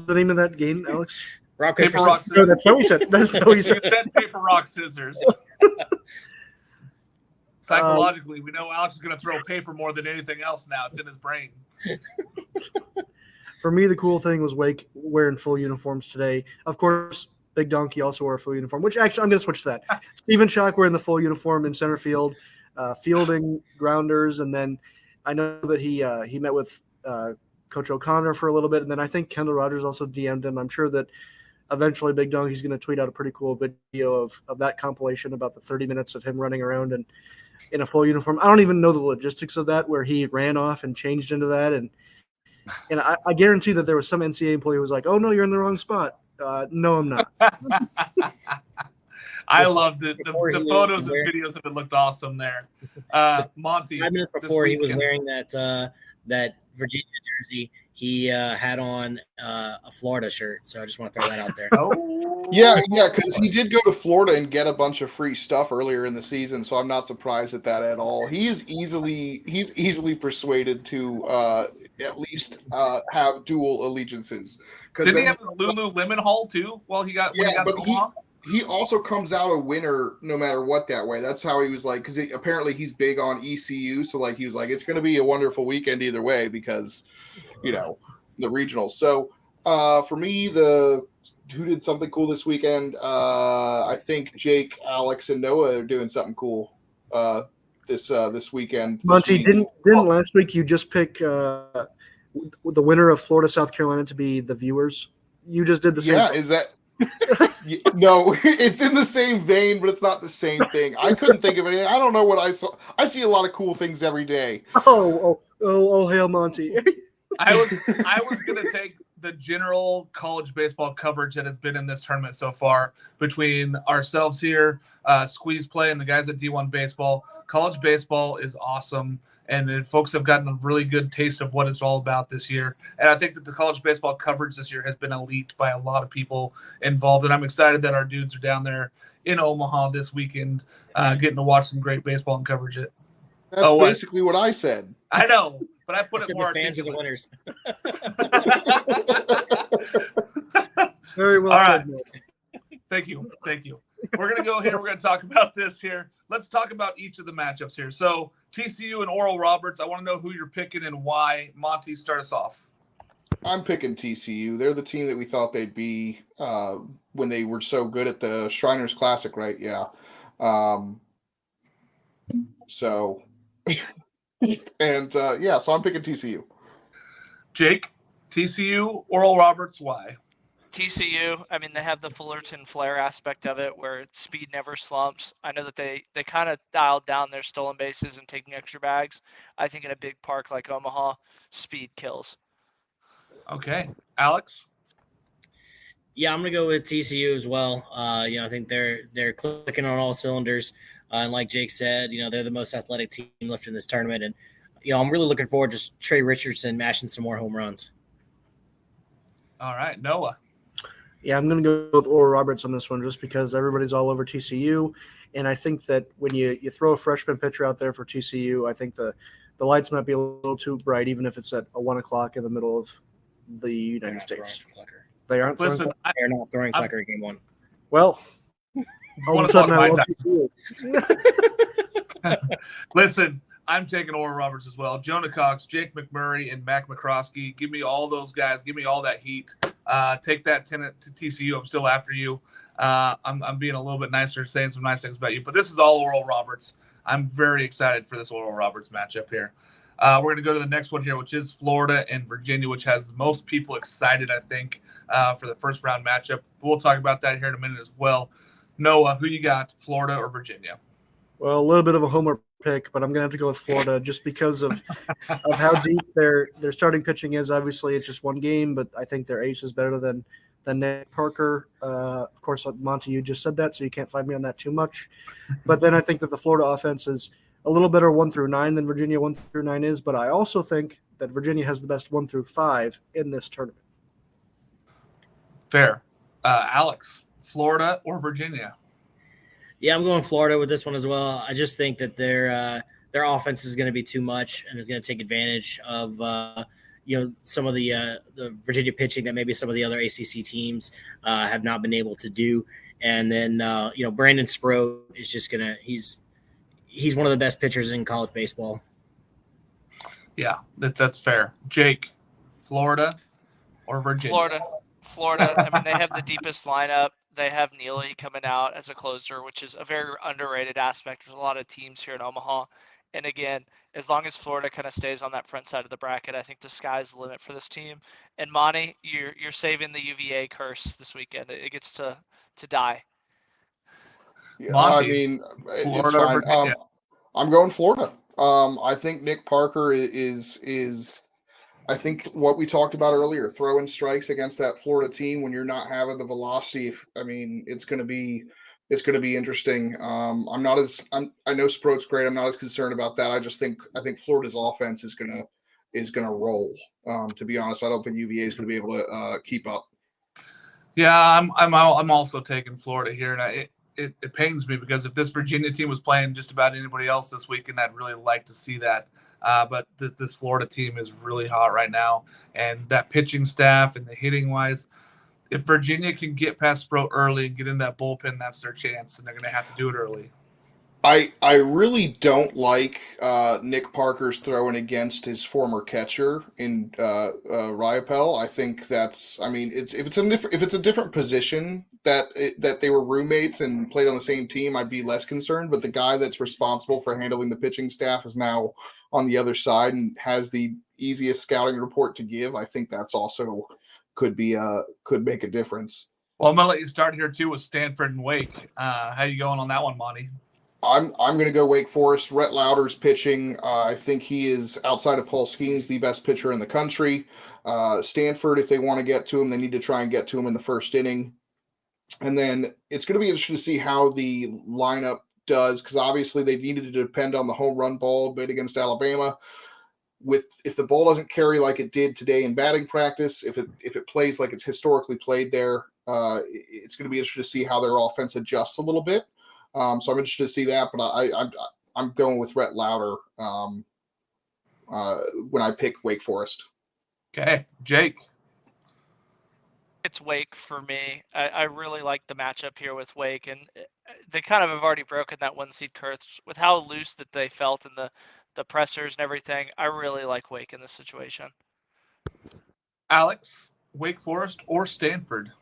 the name of that game, Alex? Rock, Paper, rock, scissors. No, that's what we said. That's what we said. You said paper, rock, scissors. Psychologically, we know Alex is going to throw paper more than anything else now. It's in his brain. For me, the cool thing was Wake wearing full uniforms today. Of course, Big Donkey also wore a full uniform, which actually I'm going to switch to that. Stephen Schock wearing the full uniform in center field, fielding grounders, and then I know that he met with Coach O'Connor for a little bit, and then I think Kendall Rogers also DM'd him. I'm sure that eventually Big Donkey's going to tweet out a pretty cool video of that compilation about the 30 minutes of him running around and in a full uniform. I don't even know the logistics of that, where he ran off and changed into that. And I guarantee that there was some NCAA employee who was like, "Oh no, you're in the wrong spot." No, I'm not. I loved it. The photos and videos of it looked awesome there. Monty, 5 minutes before he was wearing that Virginia jersey, he had on a Florida shirt. So I just want to throw that out there. Yeah, because he did go to Florida and get a bunch of free stuff earlier in the season, so I'm not surprised at that at all. He's easily persuaded to at least have dual allegiances. Did he have his Lululemon haul too? While he got he also comes out a winner no matter what that way. That's how he was like, because apparently he's big on ECU, so like he was like, it's going to be a wonderful weekend either way because the regionals. So for me, who did something cool this weekend? I think Jake, Alex, and Noah are doing something cool this weekend. Monty, didn't last week you just pick the winner of Florida South Carolina to be the viewers? You just did the same. Yeah, is that? No, it's in the same vein, but it's not the same thing. I couldn't think of anything. I don't know what I saw. I see a lot of cool things every day. Oh, hail Monty. I was gonna take the general college baseball coverage that has been in this tournament so far between ourselves here, Squeeze Play, and the guys at D1 Baseball. College baseball is awesome, and folks have gotten a really good taste of what it's all about this year. And I think that the college baseball coverage this year has been elite by a lot of people involved, and I'm excited that our dudes are down there in Omaha this weekend, getting to watch some great baseball and coverage it. That's basically what I said. I know, but I put it more. The fans are the winners. Very well said. Thank you. We're gonna go here. We're gonna talk about this here. Let's talk about each of the matchups here. So TCU and Oral Roberts. I want to know who you're picking and why. Monty, start us off. I'm picking TCU. They're the team that we thought they'd be when they were so good at the Shriners Classic, right? Yeah. So, and so I'm picking TCU. Jake, TCU, Oral Roberts, why? TCU, I mean, they have the Fullerton flair aspect of it where speed never slumps. I know that they kind of dialed down their stolen bases and taking extra bags. I think in a big park like Omaha, speed kills. Okay. Alex? Yeah, I'm gonna go with TCU as well. I think they're clicking on all cylinders, and like Jake said, they're the most athletic team left in this tournament, and I'm really looking forward to Trey Richardson mashing some more home runs. All right, Noah. Yeah, I'm going to go with Oral Roberts on this one just because everybody's all over TCU. And I think that when you throw a freshman pitcher out there for TCU, I think the lights might be a little too bright, even if it's at 1 o'clock in the middle of the United States. They aren't throwing Listen, They're not throwing Clucker game one. Well, all of a sudden I love TCU. Listen, I'm taking Oral Roberts as well. Jonah Cox, Jake McMurray, and Mac McCroskey. Give me all those guys. Give me all that heat. Take that 10 to TCU. I'm still after you. I'm being a little bit nicer, saying some nice things about you. But this is all Oral Roberts. I'm very excited for this Oral Roberts matchup here. We're going to go to the next one here, which is Florida and Virginia, which has most people excited, I think, for the first round matchup. We'll talk about that here in a minute as well. Noah, who you got, Florida or Virginia? Well, a little bit of a homer pick, but I'm going to have to go with Florida just because of how deep their starting pitching is. Obviously, it's just one game, but I think their ace is better than Nick Parker. Of course, Monty, you just said that, so you can't find me on that too much. But then I think that the Florida offense is a little better 1 through 9 than Virginia 1 through 9 is, but I also think that Virginia has the best 1 through 5 in this tournament. Fair. Alex, Florida or Virginia? Yeah, I'm going Florida with this one as well. I just think that their offense is going to be too much and is going to take advantage of some of the Virginia pitching that maybe some of the other ACC teams have not been able to do. And then Brandon Sproat is just he's one of the best pitchers in college baseball. Yeah, that's fair. Jake, Florida or Virginia? Florida. I mean, they have the deepest lineup. They have Neely coming out as a closer, which is a very underrated aspect for a lot of teams here in Omaha. And again, as long as Florida kind of stays on that front side of the bracket, I think the sky's the limit for this team. And Monty, you're saving the UVA curse this weekend. It gets to die. Yeah, Monty, I mean, Florida it's or fine. Virginia? I'm going Florida. I think Nick Parker is I think what we talked about earlier, throwing strikes against that Florida team when you're not having the velocity. I mean, it's going to be interesting. I know Sproat's great. I'm not as concerned about that. I think Florida's offense is going to roll. To be honest, I don't think UVA is going to be able to keep up. Yeah, I'm also taking Florida here, and it pains me because if this Virginia team was playing just about anybody else this weekend, I'd really like to see that. But this Florida team is really hot right now, and that pitching staff and the hitting wise, if Virginia can get past Sproat early and get in that bullpen, that's their chance, and they're going to have to do it early. I really don't like Nick Parker's throwing against his former catcher in Riopel. I think if it's a different position that they were roommates and played on the same team, I'd be less concerned. But the guy that's responsible for handling the pitching staff is now on the other side and has the easiest scouting report to give. I think that's also could make a difference. Well, I'm going to let you start here too with Stanford and Wake. How you going on that one, Monty? I'm going to go Wake Forest. Rhett Lauder's pitching. I think he is, outside of Paul Skeens, the best pitcher in the country. Stanford, if they want to get to him, they need to try and get to him in the first inning. And then it's going to be interesting to see how the lineup does, because obviously they needed to depend on the home run ball a bit against Alabama. If the ball doesn't carry like it did today in batting practice, if it plays like it's historically played there, it's going to be interesting to see how their offense adjusts a little bit. So I'm interested to see that, but I'm going with Rhett Lauder when I pick Wake Forest. Okay, Jake. It's Wake for me. I really like the matchup here with Wake, and they kind of have already broken that 1 seed curse with how loose that they felt in the pressers and everything. I really like Wake in this situation. Alex, Wake Forest or Stanford?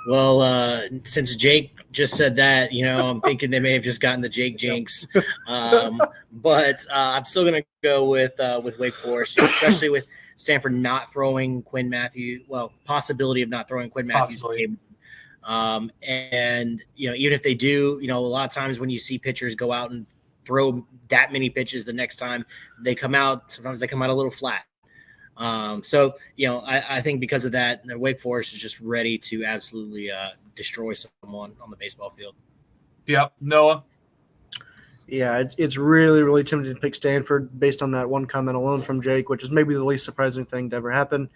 Well, since Jake just said that, I'm thinking they may have just gotten the Jake jinx. But I'm still going to go with Wake Forest, especially with Stanford not throwing Quinn Matthews. Well, possibility of not throwing Quinn Matthews. Game. And even if they do, a lot of times when you see pitchers go out and throw that many pitches, the next time they come out, sometimes they come out a little flat. So I think because of that, Wake Forest is just ready to absolutely destroy someone on the baseball field. Yep. Noah? Yeah, it's really, really tempting to pick Stanford based on that one comment alone from Jake, which is maybe the least surprising thing to ever happen.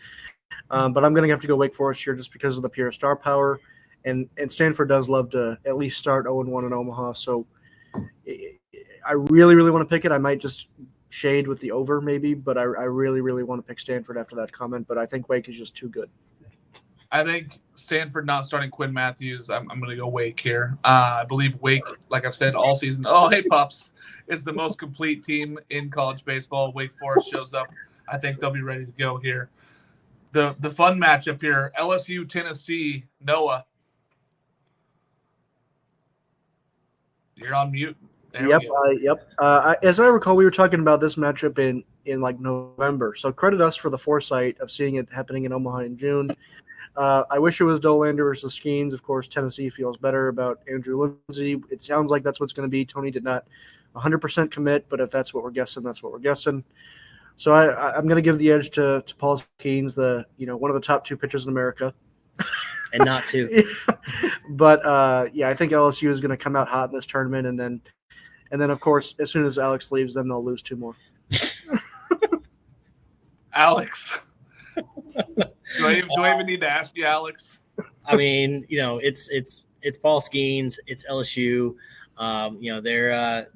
But I'm going to have to go Wake Forest here just because of the pure star power. And Stanford does love to at least start 0-1 in Omaha. So I really, really want to pick it. I might just shade with the over maybe, but I really, really want to pick Stanford after that comment. But I think Wake is just too good. I think Stanford not starting Quinn Matthews. I'm going to go Wake here. I believe Wake, like I've said all season, hey, Pups, is the most complete team in college baseball. Wake Forest shows up. I think they'll be ready to go here. The fun matchup here, LSU, Tennessee, Noah. You're on mute. Yep. As I recall, we were talking about this matchup in like November. So credit us for the foresight of seeing it happening in Omaha in June. I wish it was Dolander versus Skeens. Of course, Tennessee feels better about Andrew Lindsay. It sounds like that's what's going to be. Tony did not 100% commit, but if that's what we're guessing, that's what we're guessing. So I'm going to give the edge to Paul Skeens, one of the top two pitchers in America. And not two. But, I think LSU is going to come out hot in this tournament. And then, of course, as soon as Alex leaves, then they'll lose two more. Alex. Do I even need to ask you, Alex? I mean, it's Paul Skeens, it's LSU. They're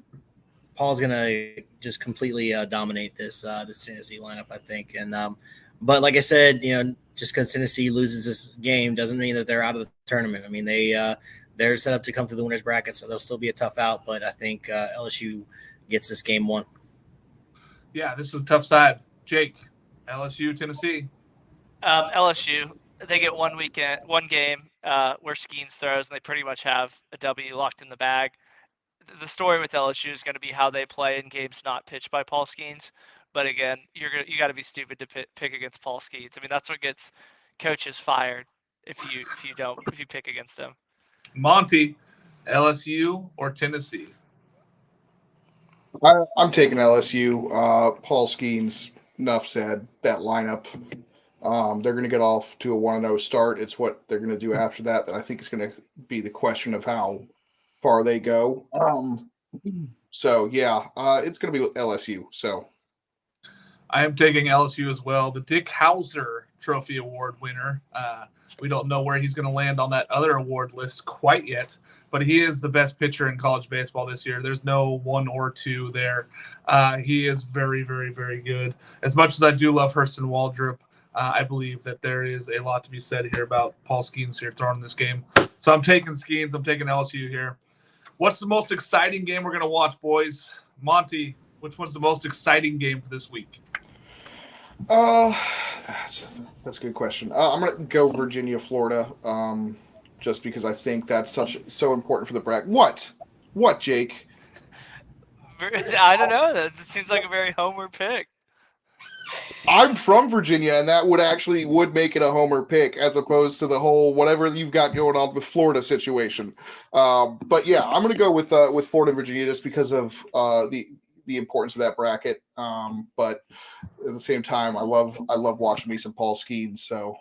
Paul's gonna just completely dominate this Tennessee lineup, I think. And but like I said, just because Tennessee loses this game doesn't mean that they're out of the tournament. I mean, they're set up to come through the winners bracket, so they'll still be a tough out. But I think LSU gets this game won. Yeah, this is a tough side. Jake, LSU, Tennessee. LSU, they get one game where Skeens throws, and they pretty much have a W locked in the bag. The story with LSU is going to be how they play in games not pitched by Paul Skeens. But again, you got to be stupid to pick against Paul Skeens. I mean, that's what gets coaches fired if you pick against them. Monty, LSU or Tennessee? I'm taking LSU. Paul Skeens, enough said. That lineup. They're going to get off to a 1-0 start. It's what they're going to do after that I think is going to be the question of how far they go. So, yeah, it's going to be LSU. So I am taking LSU as well. The Dick Hauser Trophy Award winner. We don't know where he's going to land on that other award list quite yet, but he is the best pitcher in college baseball this year. There's no one or two there. He is very, very, very good. As much as I do love Hurston Waldrop, I believe that there is a lot to be said here about Paul Skeens here throwing this game. So I'm taking Skeens. I'm taking LSU here. What's the most exciting game we're going to watch, boys? Monty, which one's the most exciting game for this week? That's a good question. I'm going to go Virginia, Florida, just because I think that's so important for the bracket. What, Jake? I don't know. That seems like a very homer pick. I'm from Virginia, and that would make it a homer pick as opposed to the whole whatever you've got going on with Florida situation. But yeah, I'm going to go with Florida and Virginia just because of the importance of that bracket. But at the same time, I love watching me some Paul Skeens. So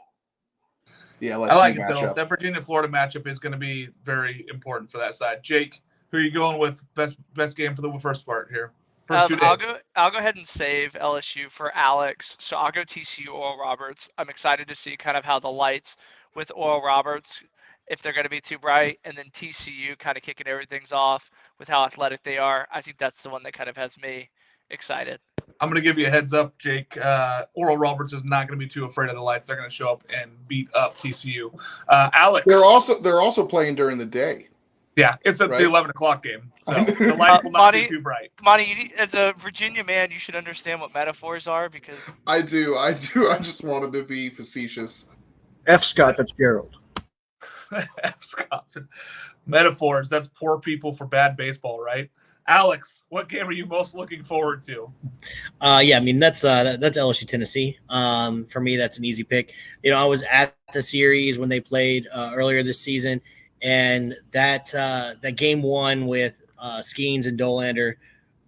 yeah, I like it though. That Virginia-Florida matchup is going to be very important for that side. Jake, who are you going with? Best game for the first part here. First 2 days. I'll go ahead and save LSU for Alex. So I'll go TCU Oral Roberts. I'm excited to see kind of how the lights with Oral Roberts, if they're going to be too bright, and then TCU kind of kicking everything's off with how athletic they are. I think that's the one that kind of has me excited. I'm going to give you a heads up, Jake. Oral Roberts is not going to be too afraid of the lights. They're going to show up and beat up TCU. Alex. They're also playing during the day. Yeah, it's the 11 o'clock game, so the lights will not be too bright. Monty, as a Virginia man, you should understand what metaphors are because I do. I just wanted to be facetious. F. Scott Fitzgerald. Scoffing. Metaphors. That's poor people for bad baseball, right? Alex, what game are you most looking forward to? Yeah, I mean that's LSU Tennessee. For me, that's an easy pick. I was at the series when they played earlier this season, and that game one with Skeens and Dolander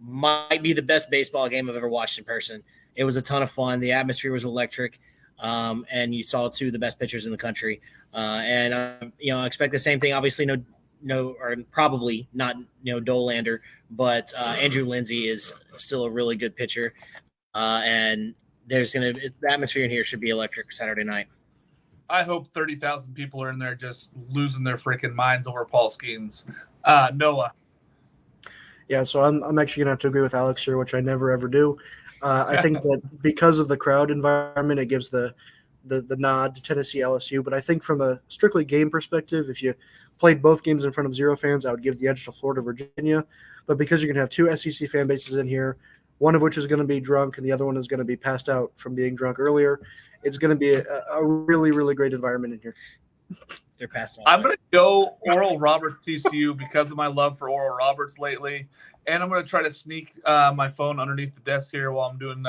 might be the best baseball game I've ever watched in person. It was a ton of fun. The atmosphere was electric, and you saw two of the best pitchers in the country. And I expect the same thing. Obviously, or probably not Dolander, but Andrew Lindsay is still a really good pitcher, and the atmosphere in here should be electric Saturday night. I hope 30,000 people are in there just losing their freaking minds over Paul Skeens. Noah. Yeah, so I'm actually gonna have to agree with Alex here, which I never ever do. I think that because of the crowd environment, it gives the nod to Tennessee LSU. But I think from a strictly game perspective, if you played both games in front of 0 fans, I would give the edge to Florida, Virginia. But because you're going to have 2 SEC fan bases in here, one of which is going to be drunk and the other one is going to be passed out from being drunk earlier, it's going to be a really, really great environment in here. They're passed out. I'm going to go Oral Roberts TCU because of my love for Oral Roberts lately. And I'm going to try to sneak my phone underneath the desk here while I'm doing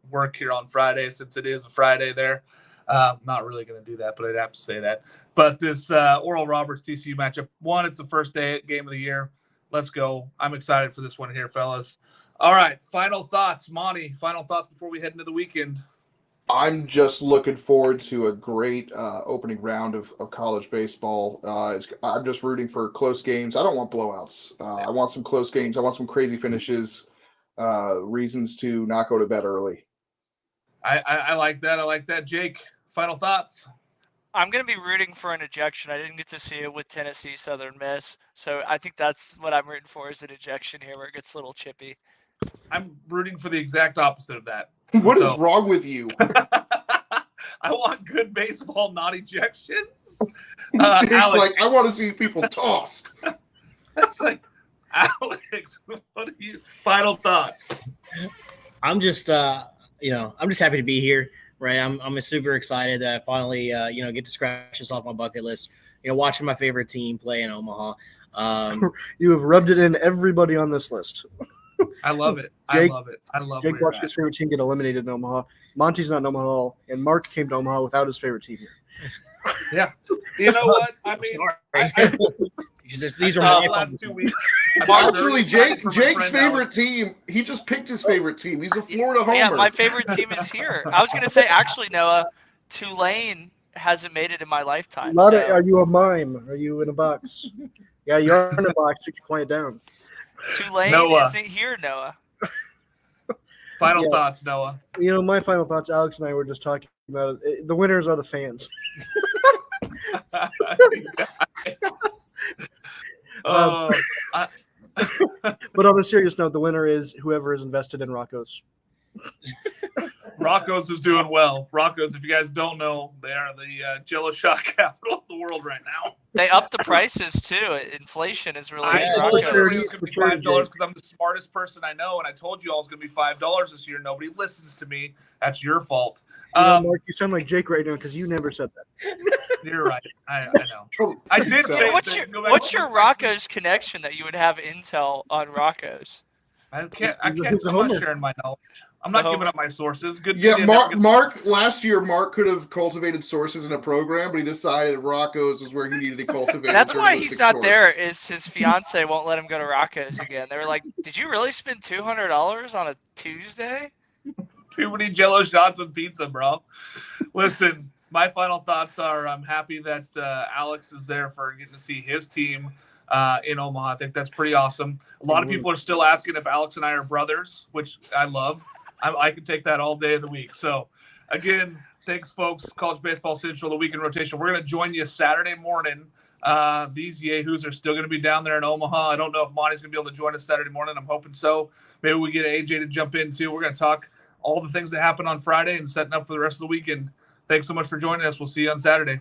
work here on Friday, since it is a Friday there. Not really going to do that, but I'd have to say that. But this Oral Roberts TCU matchup, it's the first day game of the year. Let's go. I'm excited for this one here, fellas. All right, final thoughts. Monty, final thoughts before we head into the weekend. I'm just looking forward to a great opening round of college baseball. I'm just rooting for close games. I don't want blowouts. I want some close games. I want some crazy finishes, reasons to not go to bed early. I like that. I like that. Jake, final thoughts? I'm going to be rooting for an ejection. I didn't get to see it with Tennessee Southern Miss, so I think that's what I'm rooting for, is an ejection here where it gets a little chippy. I'm rooting for the exact opposite of that. What is wrong with you? I want good baseball, not ejections. Jake's Alex, like, I want to see people tossed. That's like, Alex, what are you? Final thoughts? I'm just I'm just happy to be here. Right, I'm super excited that I finally get to scratch this off my bucket list. Watching my favorite team play in Omaha. You have rubbed it in everybody on this list. I love it. Jake, I love it. I love. Jake watched his favorite team get eliminated in Omaha. Monty's not in Omaha at all, and Mark came to Omaha without his favorite team here. Yeah, you know what? I mean, these are my last 2 weeks. Actually, Jake's favorite team. He just picked his favorite team. He's a Florida homer. Yeah, my favorite team is here. I was going to say, actually, Noah, Tulane hasn't made it in my lifetime. Are you a mime? Are you in a box? Yeah, you are in a box. You can quiet down. Tulane isn't here, Noah. Final thoughts, Noah. My final thoughts, Alex and I were just talking about it. The winners are the fans. But on a serious note, the winner is whoever is invested in Rocco's. Rocco's is doing well. Rocco's, if you guys don't know, they are the Jello shot capital of the world right now. They upped the prices too. Inflation is really. I told you it was going to be $5 because I'm the smartest person I know, and I told you all it's going to be $5 this year. Nobody listens to me. That's your fault. Mark, you sound like Jake right now because you never said that. You're right. I know. I did say. What's your Rocco's connection that you would have intel on Rocco's? I'm not sharing my knowledge. I'm not giving up my sources. Good. Yeah, Mark. Last year, Mark could have cultivated sources in a program, but he decided Rocco's was where he needed to cultivate. That's why he's not there. Is his fiance won't let him go to Rocco's again? They were like, "Did you really spend $200 on a Tuesday?" Too many Jello shots and pizza, bro. Listen, my final thoughts are: I'm happy that Alex is there for getting to see his team in Omaha. I think that's pretty awesome. A lot of people are still asking if Alex and I are brothers, which I love. I can take that all day of the week. So, again, thanks, folks. College Baseball Central, the weekend rotation. We're going to join you Saturday morning. These yahoos are still going to be down there in Omaha. I don't know if Monty's going to be able to join us Saturday morning. I'm hoping so. Maybe we get AJ to jump in, too. We're going to talk all the things that happened on Friday and setting up for the rest of the weekend. Thanks so much for joining us. We'll see you on Saturday.